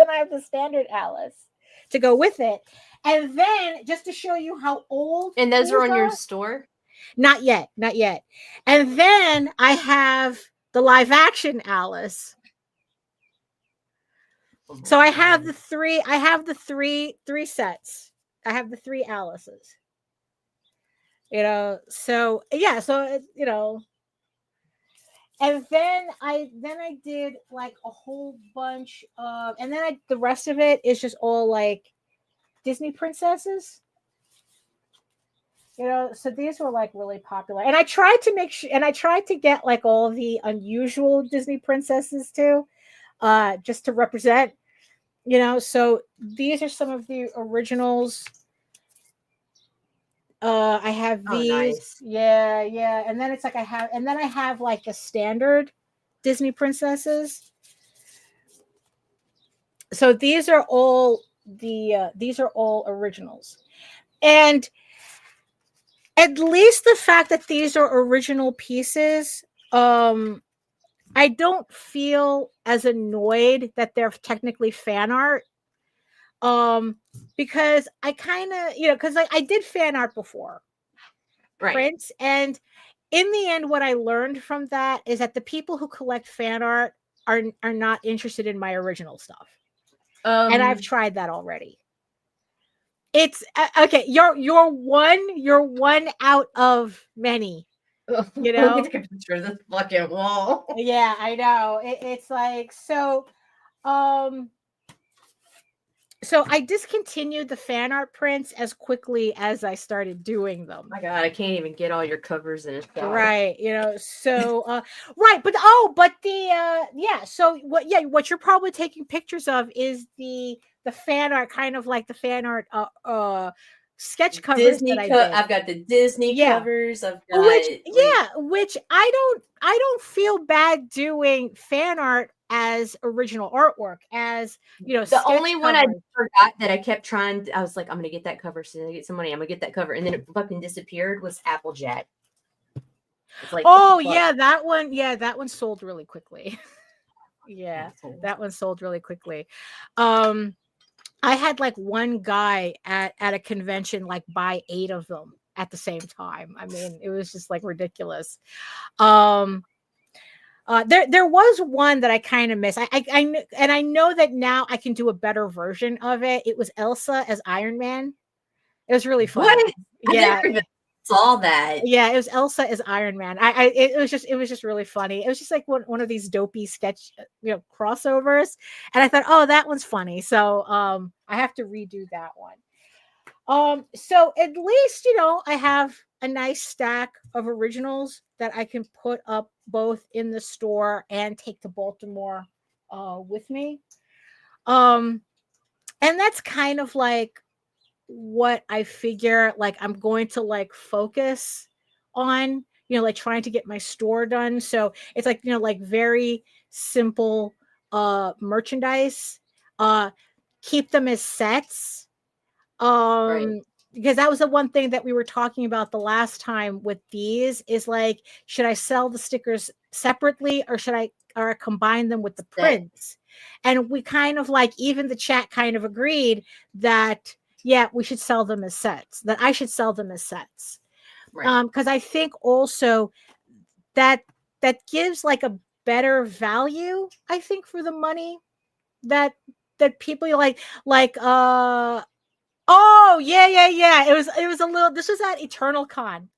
I have the standard Alice to go with it. And then, just to show you how old. And those these are on your store? Not yet. And then I have the live action Alice. So I have the three sets. I have the three Alices. So yeah, so and then I did like a whole bunch of, and then the rest of it is just all like Disney princesses. So these were like really popular, and I tried to make sure, and I tried to get like all the unusual Disney princesses too, just to represent, so these are some of the originals. I have these. Oh, nice. Yeah. And then it's like I have like the standard Disney princesses. So these are all originals. And at least the fact that these are original pieces, I don't feel as annoyed that they're technically fan art. Because I kind of, because I did fan art before, Right. Prince, and in the end, what I learned from that is that the people who collect fan art are not interested in my original stuff, and I've tried that already. It's okay. You're one out of many. Look at the picture of this fucking wall. Yeah, I know. It's like so. So I discontinued the fan art prints as quickly as I started doing them. My God, I can't even get all your covers in a shot. Right, so right, but the so what you're probably taking pictures of is the fan art, kind of like the fan art sketch covers Disney that I did. I've got the Disney covers. I've got which I don't feel bad doing fan art as original artwork, as the only one I forgot that I kept trying. I was like, I'm gonna get that cover so I get some money. I'm gonna get that cover, and then it fucking disappeared. Was Applejack? Like, that one. Yeah, that one sold really quickly. That one sold really quickly. I had like one guy at a convention like buy 8 of them at the same time. I mean, it was just like ridiculous. There was one that I kind of missed. I know that now I can do a better version of it. It was Elsa as Iron Man. It was really fun. What? Yeah, I never even saw that. Yeah, it was Elsa as Iron Man. It was just really funny. It was just like one of these dopey sketch crossovers, and I thought, oh, that one's funny. So I have to redo that one. So at least I have a nice stack of originals that I can put up both in the store and take to Baltimore with me. And that's kind of like what I figure like I'm going to like focus on, like trying to get my store done. So it's like, like very simple merchandise. Keep them as sets. Right. Because that was the one thing that we were talking about the last time with these is like, should I sell the stickers separately or should I combine them with the prints? And we kind of like, even the chat kind of agreed that yeah, we should sell them as sets. That I should sell them as sets. Right. Because I think also that gives like a better value, I think, for the money that people like oh yeah. It was a little, this was at Eternal Con.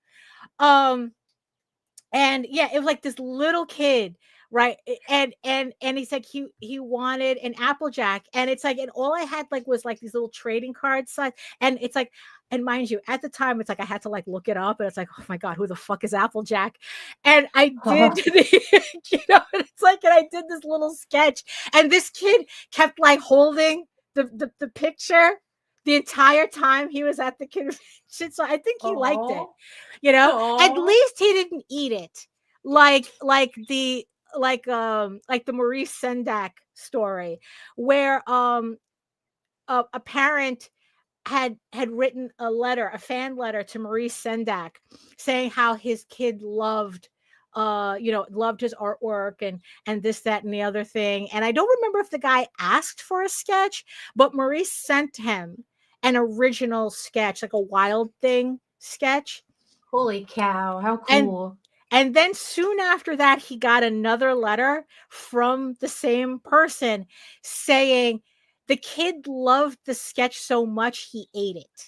And yeah, it was like this little kid, right? And he's like he wanted an Applejack, and it's like, and all I had like was like these little trading cards size, and it's like, and mind you, at the time it's like I had to like look it up, and it's like, oh my god, who the fuck is Applejack? And I did you know, and it's like, and I did this little sketch, and this kid kept like holding the picture the entire time he was at the convention. So I think he liked it, you know. At least he didn't eat it like the Maurice Sendak story, where a parent had written a fan letter to Maurice Sendak saying how his kid loved loved his artwork and this, that, and the other thing. And I don't remember if the guy asked for a sketch, but Maurice sent him an original sketch, like a Wild Thing sketch. Holy cow, how cool. And then soon after that, he got another letter from the same person saying the kid loved the sketch so much he ate it.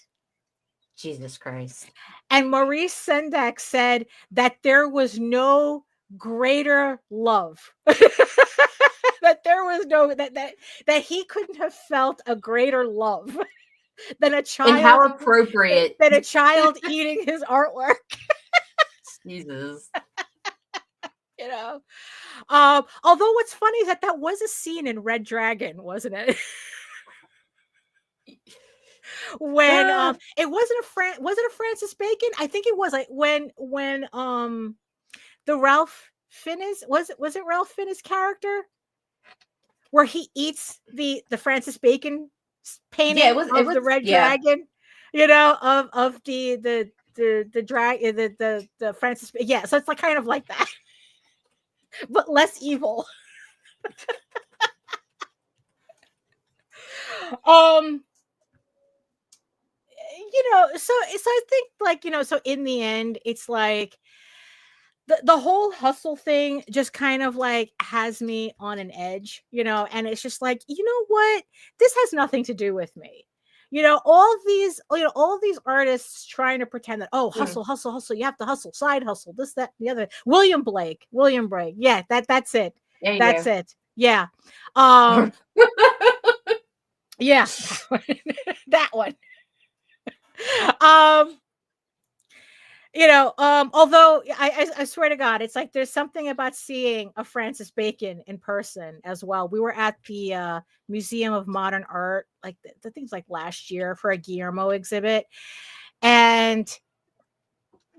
Jesus Christ. And Maurice Sendak said that there was no greater love. That there was no, that he couldn't have felt a greater love than a child. And how appropriate. Than a child eating his artwork. Jesus. You know, although what's funny is that was a scene in Red Dragon, wasn't it? When it wasn't was it a Francis Bacon? I think it was, like when the Ralph Fiennes, was it Ralph Fiennes character where he eats the Francis Bacon painting of the Red Dragon, you know, of the Francis, yeah, so it's like kind of like that. But less evil. You know, so I think, like, you know, so in the end, it's like the whole hustle thing just kind of like has me on an edge, you know, and it's just like, you know what, this has nothing to do with me. You know, all these artists trying to pretend that, oh, hustle, you have to hustle, side hustle, this, that, the other. William Blake, yeah, that's it. That's it. Yeah. Yeah. That one. You know, although I swear to God, it's like there's something about seeing a Francis Bacon in person as well. We were at the Museum of Modern Art, like the things like last year, for a Guillermo exhibit, and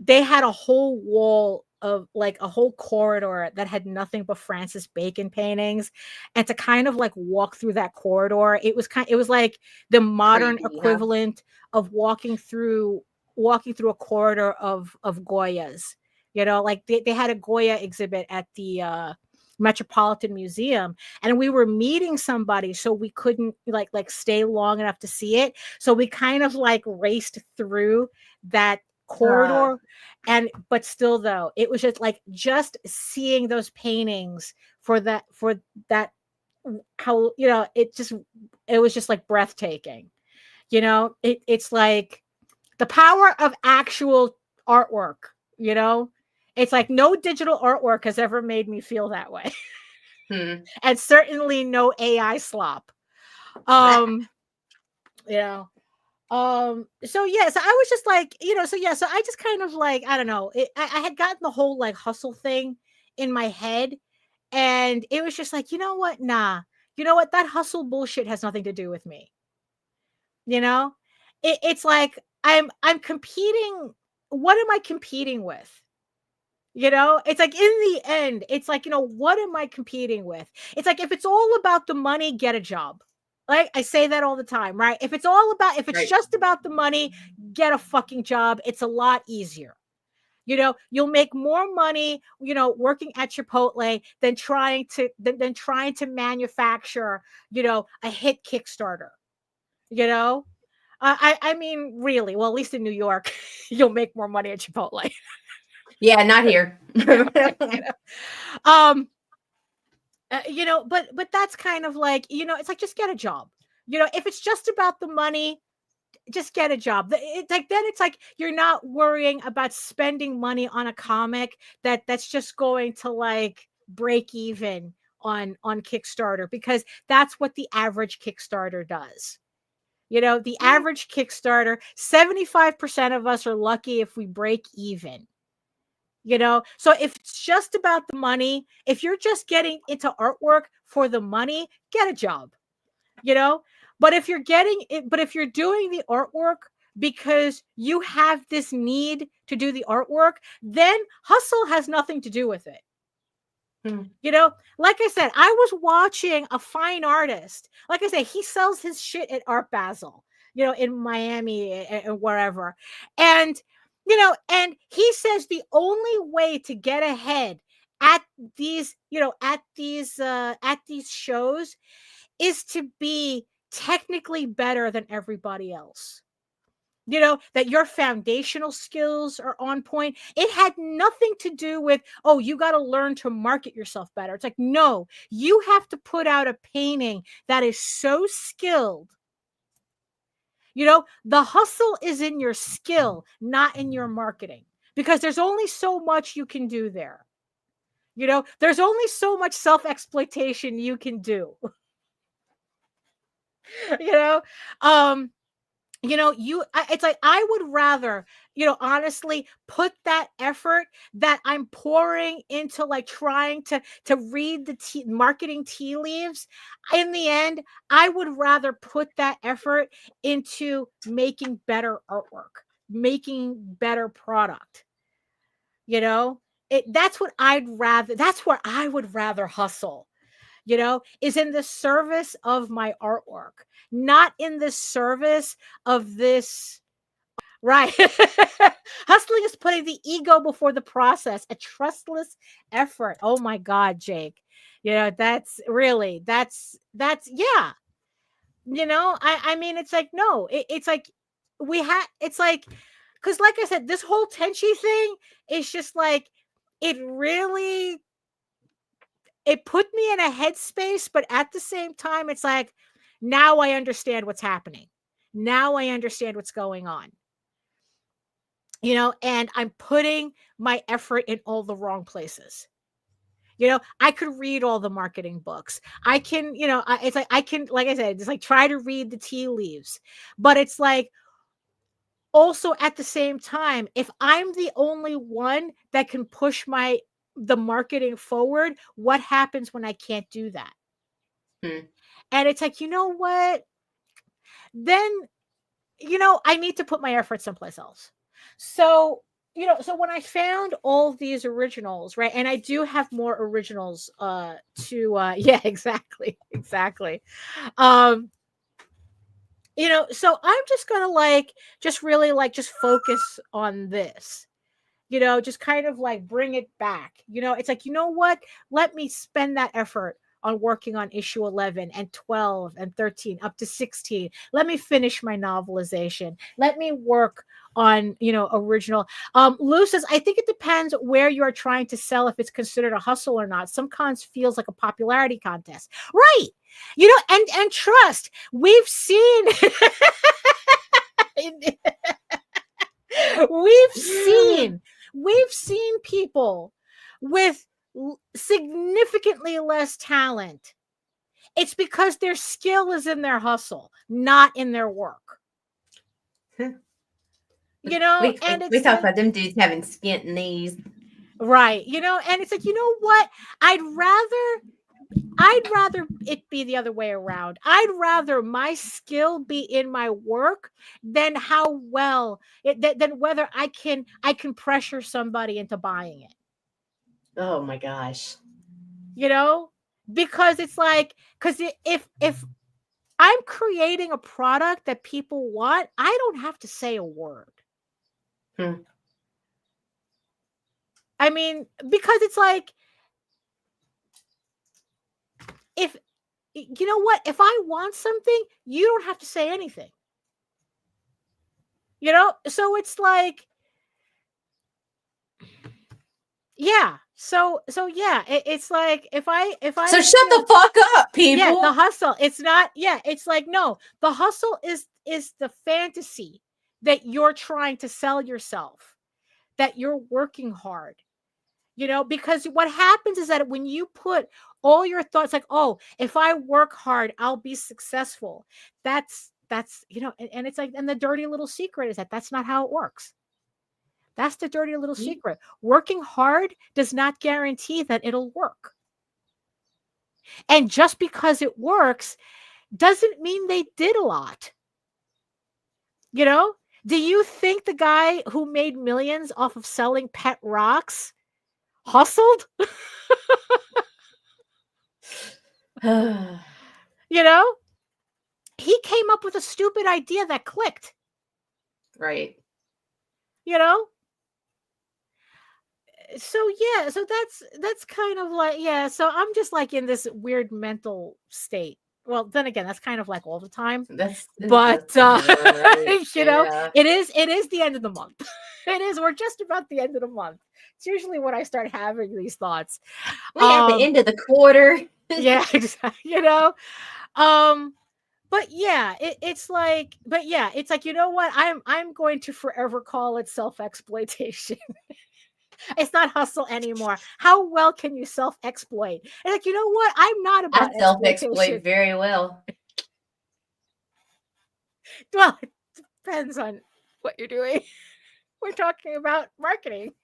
they had a whole wall of, like, a whole corridor that had nothing but Francis Bacon paintings, and to kind of like walk through that corridor, it was like the modern equivalent of walking through a corridor of Goya's, you know, like they had a Goya exhibit at the Metropolitan Museum, and we were meeting somebody, so we couldn't like stay long enough to see it, so we kind of like raced through that corridor. But still, though, it was just seeing those paintings for that how, you know, it was just like breathtaking, you know. It's like the power of actual artwork, you know. It's like no digital artwork has ever made me feel that way. And certainly no AI slop. You know. So yeah, so I was just like, you know, so I just kind of like, I don't know, I had gotten the whole like hustle thing in my head, and it was just like, you know what, that hustle bullshit has nothing to do with me, you know. It's like I'm competing. What am I competing with? You know, it's like, in the end, it's like, you know, what am I competing with? It's like, if it's all about the money, get a job. Like, I say that all the time, right? If it's just about the money, get a fucking job. It's a lot easier. You know, you'll make more money, you know, working at Chipotle than trying to manufacture, you know, a hit Kickstarter, you know? I mean, really. Well, at least in New York, you'll make more money at Chipotle. Yeah, not here. um, but that's kind of like, it's like, just get a job. If it's just about the money, just get a job. It's like, then it's like you're not worrying about spending money on a comic that's just going to like break even on Kickstarter, because that's what the average Kickstarter does. The average Kickstarter, 75% of us are lucky if we break even. So if it's just about the money, if you're just getting into artwork for the money, get a job. But if you're doing the artwork because you have this need to do the artwork, then hustle has nothing to do with it. Like I said, I was watching a fine artist. Like I say, he sells his shit at Art Basel, in Miami and wherever. And, and he says the only way to get ahead at these, at these shows is to be technically better than everybody else. That your foundational skills are on point. It had nothing to do with, oh, you got to learn to market yourself better. It's like, no, you have to put out a painting that is so skilled. The hustle is in your skill, not in your marketing, because there's only so much you can do there. There's only so much self-exploitation you can do. It's like, I would rather, honestly put that effort that I'm pouring into like trying to read the marketing tea leaves. In the end, I would rather put that effort into making better artwork, making better product. That's where I would rather hustle. Is in the service of my artwork, not in the service of this. Right. Hustling is putting the ego before the process, a trustless effort. Oh my God, Jake. That's yeah. I mean, it's like, no, it's like it's like, because like I said, this whole Tenchi thing is just like, it really, it put me in a headspace, but at the same time, it's like, now I understand what's happening. Now I understand what's going on. And I'm putting my effort in all the wrong places. I could read all the marketing books. I can, it's like, I can, like I said, it's like, try to read the tea leaves, but it's like, also at the same time, if I'm the only one that can push the marketing forward, what happens when I can't do that? And it's like, you know what? Then, I need to put my effort someplace else. So, so when I found all these originals, right? And I do have more originals yeah, exactly. So I'm just gonna like just really like just focus on this. Just kind of like bring it back. It's like, you know what? Let me spend that effort on working on issue 11 and 12 and 13 up to 16. Let me finish my novelization. Let me work on, original. Lou says, I think it depends where you are trying to sell, if it's considered a hustle or not. Some cons feels like a popularity contest. Right. And trust, we've seen we've seen people with significantly less talent. It's because their skill is in their hustle, not in their work. And we talk about them dudes having skint knees. Right. And it's like, you know what? I'd rather it be the other way around. I'd rather my skill be in my work than how well than whether I can pressure somebody into buying it. Oh my gosh. Because it's like, because if I'm creating a product that people want, I don't have to say a word. I mean, because it's like, if you know what, if I want something, you don't have to say anything. You know, so it's like, yeah. So yeah, it's like if I So shut the fuck up, yeah, people. the hustle. It's not, yeah, it's like, no, the hustle is the fantasy that you're trying to sell yourself, that you're working hard. You know, because what happens is that when you put all your thoughts like, oh, if I work hard, I'll be successful. That's you know, and it's like, and the dirty little secret is that that's not how it works. That's the dirty little secret. Working hard does not guarantee that it'll work. And just because it works doesn't mean they did a lot. You know? Do you think the guy who made millions off of selling pet rocks hustled? You know? He came up with a stupid idea that clicked. Right. You know? So yeah, so that's kind of like, yeah, so I'm just like in this weird mental state. Well, then again, that's kind of like all the time. But Right. you know, Yeah. it is the end of the month. It is, we're just about the end of the month. It's usually when I start having these thoughts. We at the end of the quarter. Yeah, exactly. You know, but yeah, it's like, but yeah, it's like, you know what, I'm going to forever call it self-exploitation. It's not hustle anymore. How well can you self-exploit? And like, you know what, I'm not I about self-exploit exploitation. very well. Well, it depends on what you're doing. We're talking about marketing.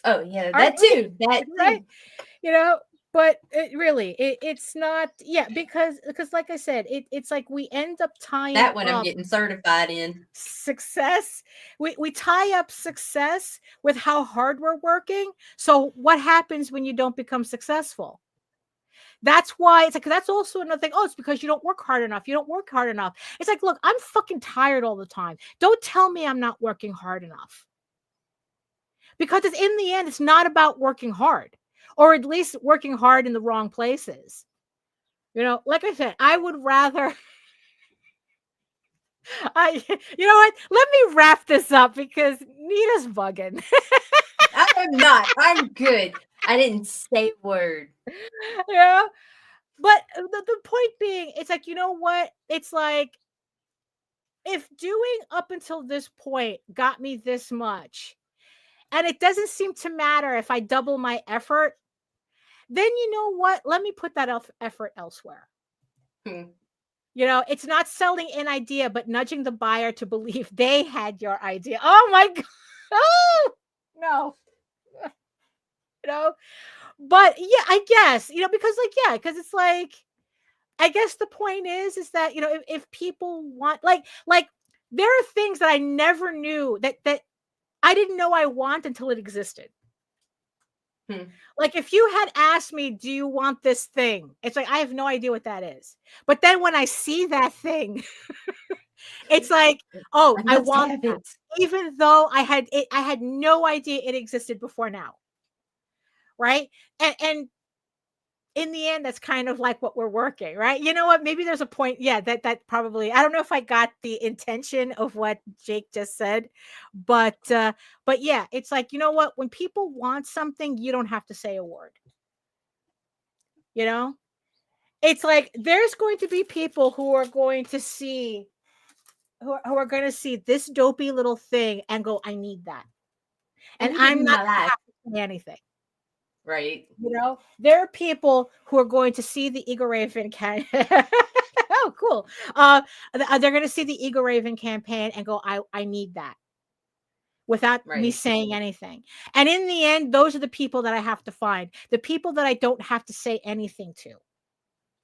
Oh yeah, Aren't that too. That right? too. You know, but it's not, yeah, because like I said, it's like we end up tying That one I'm up getting certified in. success. We tie up success with how hard we're working. So what happens when you don't become successful? That's why it's like, that's also another thing. Oh, it's because you don't work hard enough. You don't work hard enough. It's like, look, I'm fucking tired all the time. Don't tell me I'm not working hard enough. Because it's, in the end, it's not about working hard, or at least working hard in the wrong places. You know, like I said, I would rather you know what? Let me wrap this up because Nita's bugging. I am not. I'm good. I didn't say a word. Yeah. But the point being, it's like, you know what? It's like, if doing up until this point got me this much, and it doesn't seem to matter if I double my effort, then you know what? Let me put that effort elsewhere. Hmm. You know, it's not selling an idea, but nudging the buyer to believe they had your idea. Oh my God. Oh, no. You know, but yeah, I guess, you know, because like, yeah, because it's like, I guess the point is that, you know, if people want, like there are things that I never knew that I didn't know I want until it existed. Hmm. Like if you had asked me, do you want this thing? It's like, I have no idea what that is. But then when I see that thing, it's like, oh, I I must want have that. it. Even though I had no idea it existed before now. Right. And in the end, that's kind of like what we're working, right? You know what? Maybe there's a point. Yeah, that probably, I don't know if I got the intention of what Jake just said, but yeah, it's like, you know what? When people want something, you don't have to say a word. You know? It's like there's going to be people who are going to see who are going to see this dopey little thing and go, I need that. And I need it I'm in not my going to life. have to say anything. Right. You know, there are people who are going to see the Eagle Raven oh, cool. They're going to see the Eagle Raven campaign and go, I need that, without me Right. saying anything. And in the end, those are the people that I have to find, the people that I don't have to say anything to.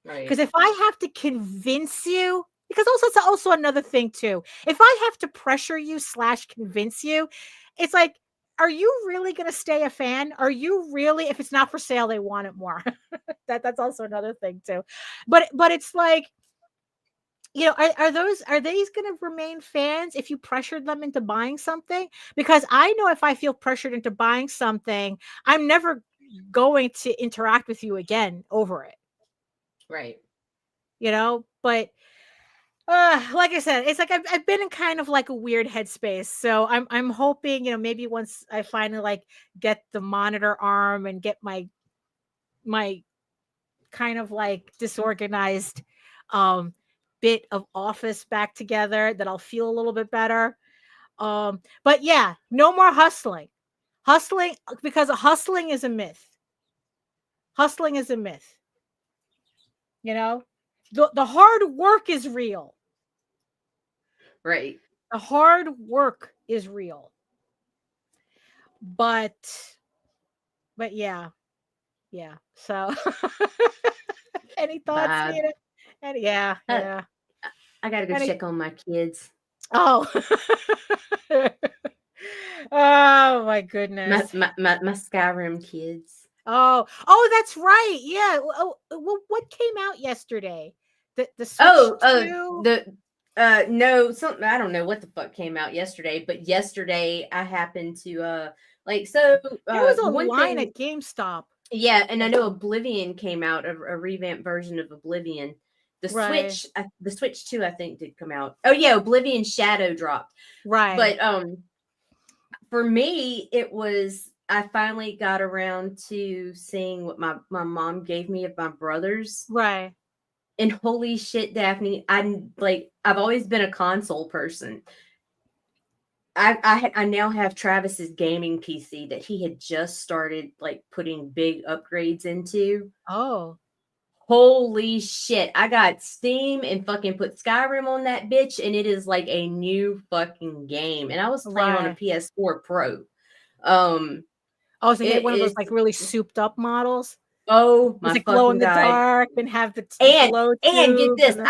Because Right. if I have to convince you, because also it's also another thing too. If I have to pressure you / convince you, it's like, are you really going to stay a fan? Are you really, if it's not for sale, they want it more. That's also another thing too. But it's like, you know, are these going to remain fans if you pressured them into buying something? Because I know if I feel pressured into buying something, I'm never going to interact with you again over it. Right. You know, but Like I said, it's like I've been in kind of like a weird headspace. So I'm hoping, maybe once I finally like get the monitor arm and get my kind of like disorganized um bit of office back together, that I'll feel a little bit better. But yeah, no more hustling. Because hustling is a myth. Hustling is a myth. The hard work is real. Right. The hard work is real. But yeah. Yeah. So any thoughts, Vibe. Nina? Yeah, Uh, yeah. I gotta go Any check on my kids. Oh. Oh my My goodness. my Skyrim kids. Oh, that's right. Yeah. Well, what came out yesterday? The Switch Oh, 2? no, something I don't know what the fuck came out yesterday, but yesterday I happened to There was a one line thing. at GameStop. Yeah, and I know Oblivion came out, a revamped version of Oblivion. Right. The Switch 2, I think, did come out. Oh yeah, Oblivion Shadow dropped. Right. But for me, it was I finally got around to seeing what my mom gave me of my brothers. Right. And holy shit, Daphne, I've always been a console person. I now have Travis's gaming PC that he had just started like putting big upgrades into. Oh. Holy shit. I got Steam and fucking put Skyrim on that bitch, and it is like a new fucking game. And I was playing on a Right. PS4 Pro. Um Oh, so get it one of those is like really souped up models. oh It's my like glow in fucking the god. dark and have the And glow get tube this, and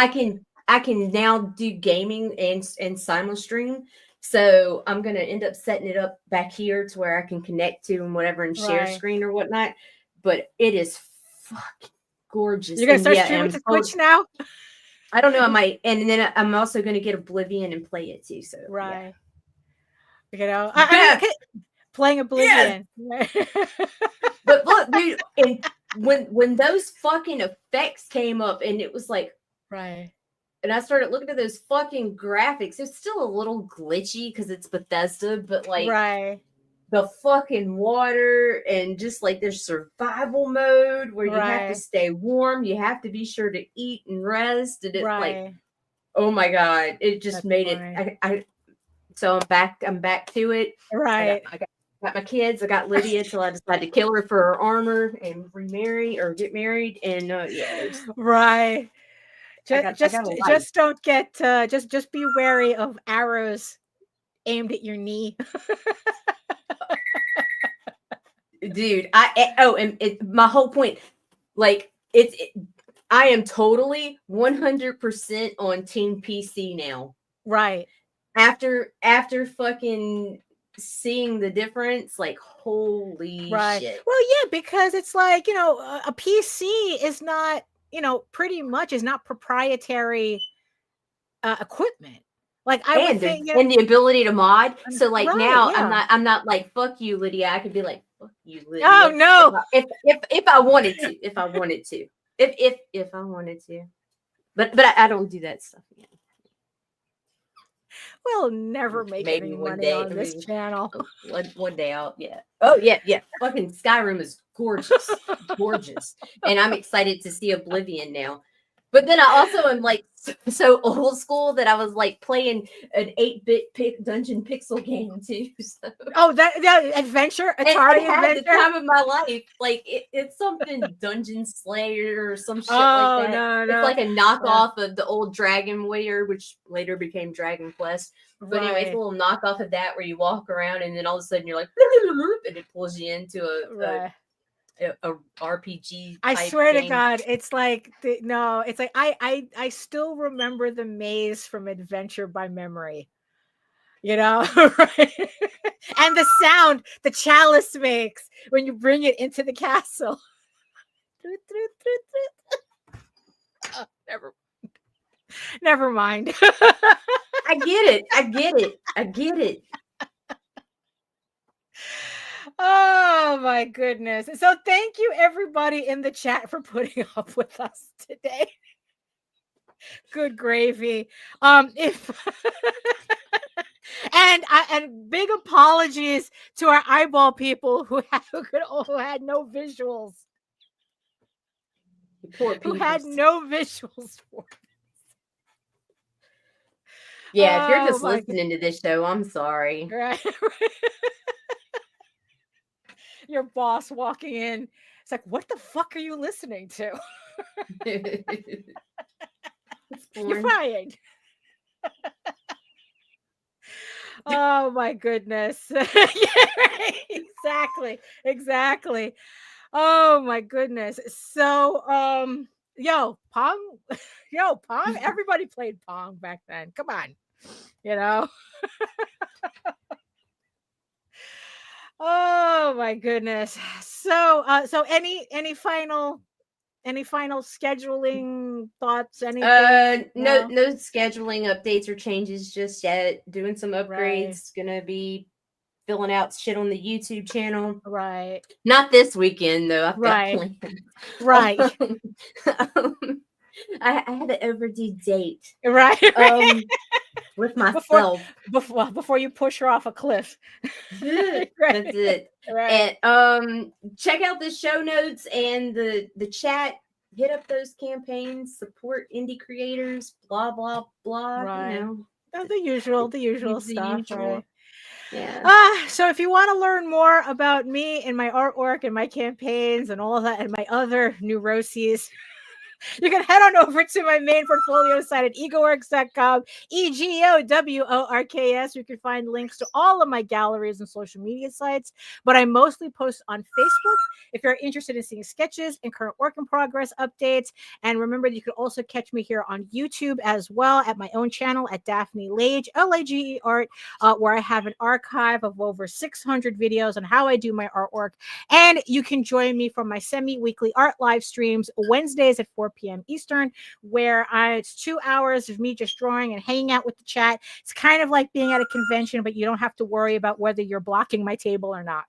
I can now do gaming and simul stream. So I'm gonna end up setting it up back here to where I can connect to and whatever and share right. screen or whatnot. But it is fucking gorgeous. You're gonna And start yeah, streaming and to Twitch now? I don't know. I might, and then I'm also gonna get Oblivion and play it too. So Right. yeah. I mean, Beth, playing yes. Oblivion. But look, dude, and when those fucking effects came up, and it was like, Right. and I started looking at those fucking graphics. It's still a little glitchy because it's Bethesda, but like Right. the fucking water and just like there's survival mode where you have to Right. stay warm, you have to be sure to eat and rest, and it's like, Right. oh my god, it just That's made funny. it. So I'm back to it. Right. I got my kids. I got Lydia till I decided to kill her for her armor and remarry or get married, and yeah, Right. I got a life. Just don't get just be wary of arrows aimed at your knee. Dude. My whole point, like I am totally 100% on Team PC now. Right. After fucking seeing the difference, like holy Right. shit. Well, yeah, because it's like, a PC is not, pretty much is not proprietary equipment. Like I would think, And the ability to mod. So like right, now yeah. I'm not like fuck you, Lydia. I could be like fuck you, Lydia. Oh no. If I wanted to. If I wanted to. If I wanted to. But I don't do that stuff yet. We'll never make Maybe any one money day. on this channel. One day I'll Oh yeah. Fucking Skyrim is gorgeous. Gorgeous. And I'm excited to see Oblivion now. But then I also am like so old school that I was like playing an 8-bit dungeon pixel game too. So. Oh, that adventure, Atari and had adventure. the time of my life. Like it's something Dungeon Slayer or some shit Oh, like that. no. It's like a knockoff of the old Dragon Warrior, which later became Dragon Quest. But anyway, it's a little knockoff of that where you walk around and then all of a sudden you're like, and it pulls you into a RPG. I swear game. to God, it's like it's like I still remember the maze from Adventure by memory. Right? And the sound the chalice makes when you bring it into the castle. Oh, never mind. I get it. Oh my goodness. So thank you everybody in the chat for putting up with us today. Good gravy. If and big apologies to our eyeball people who had no visuals. Poor Who had peoples. no visuals for. Yeah, if you're Oh just my God. listening to this show, I'm sorry. Right. Your boss walking in. It's like, what the fuck are you listening to? It's You're boring. fired. Oh my goodness. Yeah, right. Exactly. Oh my goodness. So Pong, Pong, everybody played Pong back then. Come on. You know? Oh my goodness. So any final scheduling thoughts? Anything? No scheduling updates or changes just yet. Doing some Right. upgrades. Gonna be filling out shit on the YouTube channel. Right. Not this weekend though. I've got Right. plans. Right. I have an overdue date. Right. With myself. Before you push her off a cliff. That's Right. it. Right. And check out the show notes and the chat. Hit up those campaigns, support indie creators, blah blah blah. Right. You know, Oh, the usual the stuff. usual. Right? Yeah. So if you want to learn more about me and my artwork and my campaigns and all of that and my other neuroses, you can head on over to my main portfolio site at egoworks.com, EGOWORKS. You can find links to all of my galleries and social media sites, but I mostly post on Facebook if you're interested in seeing sketches and current work in progress updates. And remember, you can also catch me here on YouTube as well at my own channel at Daphne Lage, Lage Art, where I have an archive of over 600 videos on how I do my artwork. And you can join me for my semi-weekly art live streams Wednesdays at 4 p.m. Eastern, where it's 2 hours of me just drawing and hanging out with the chat. It's kind of like being at a convention, but you don't have to worry about whether you're blocking my table or not.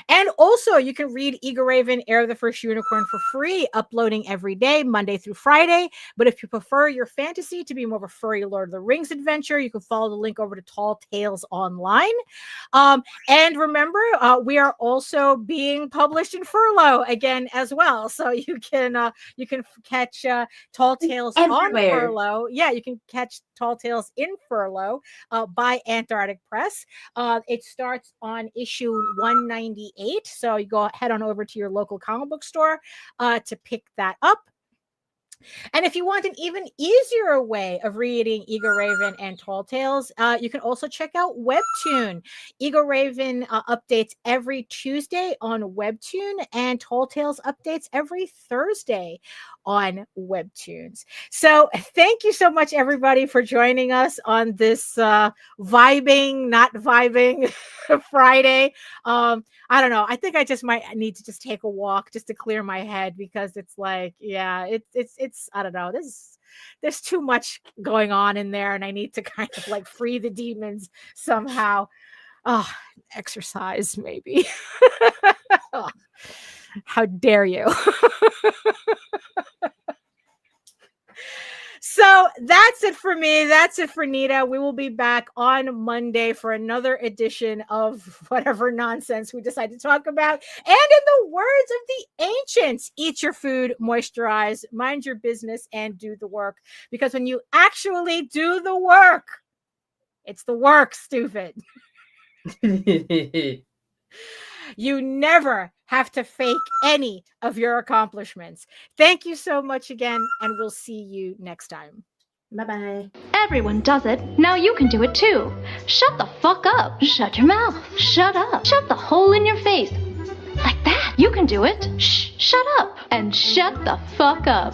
And also, you can read Eager Raven, Heir of the First Unicorn for free, uploading every day, Monday through Friday. But if you prefer your fantasy to be more of a furry Lord of the Rings adventure, you can follow the link over to Tall Tales Online. And remember, we are also being published in Furlough again as well. So you can catch Tall Tales Everywhere. on Furlough. Yeah, you can catch Tall Tales in Furlough by Antarctic Press. It starts on issue 198. So you head on over to your local comic book store to pick that up. And if you want an even easier way of reading Eager Raven and Tall Tales, you can also check out Webtoon. Eager Raven updates every Tuesday on Webtoon, and Tall Tales updates every Thursday on Webtoons. So thank you so much, everybody, for joining us on this vibing, not vibing Friday. I don't know. I think I just might need to just take a walk just to clear my head, because it's like, yeah, it's I don't know. There's too much going on in there, and I need to kind of like free the demons somehow. Oh, exercise maybe. Oh, how dare you? So that's it for me. That's it for Nita. We will be back on Monday for another edition of whatever nonsense we decide to talk about. And in the words of the ancients, eat your food, moisturize, mind your business, and do the work. Because when you actually do the work, it's the work, stupid. You never have to fake any of your accomplishments. Thank you so much again, and we'll see you next time. Bye-bye. Everyone does it. Now you can do it too. Shut the fuck up. Shut your mouth. Shut up. Shut the hole in your face. Like that. You can do it. Shh. Shut up. And shut the fuck up.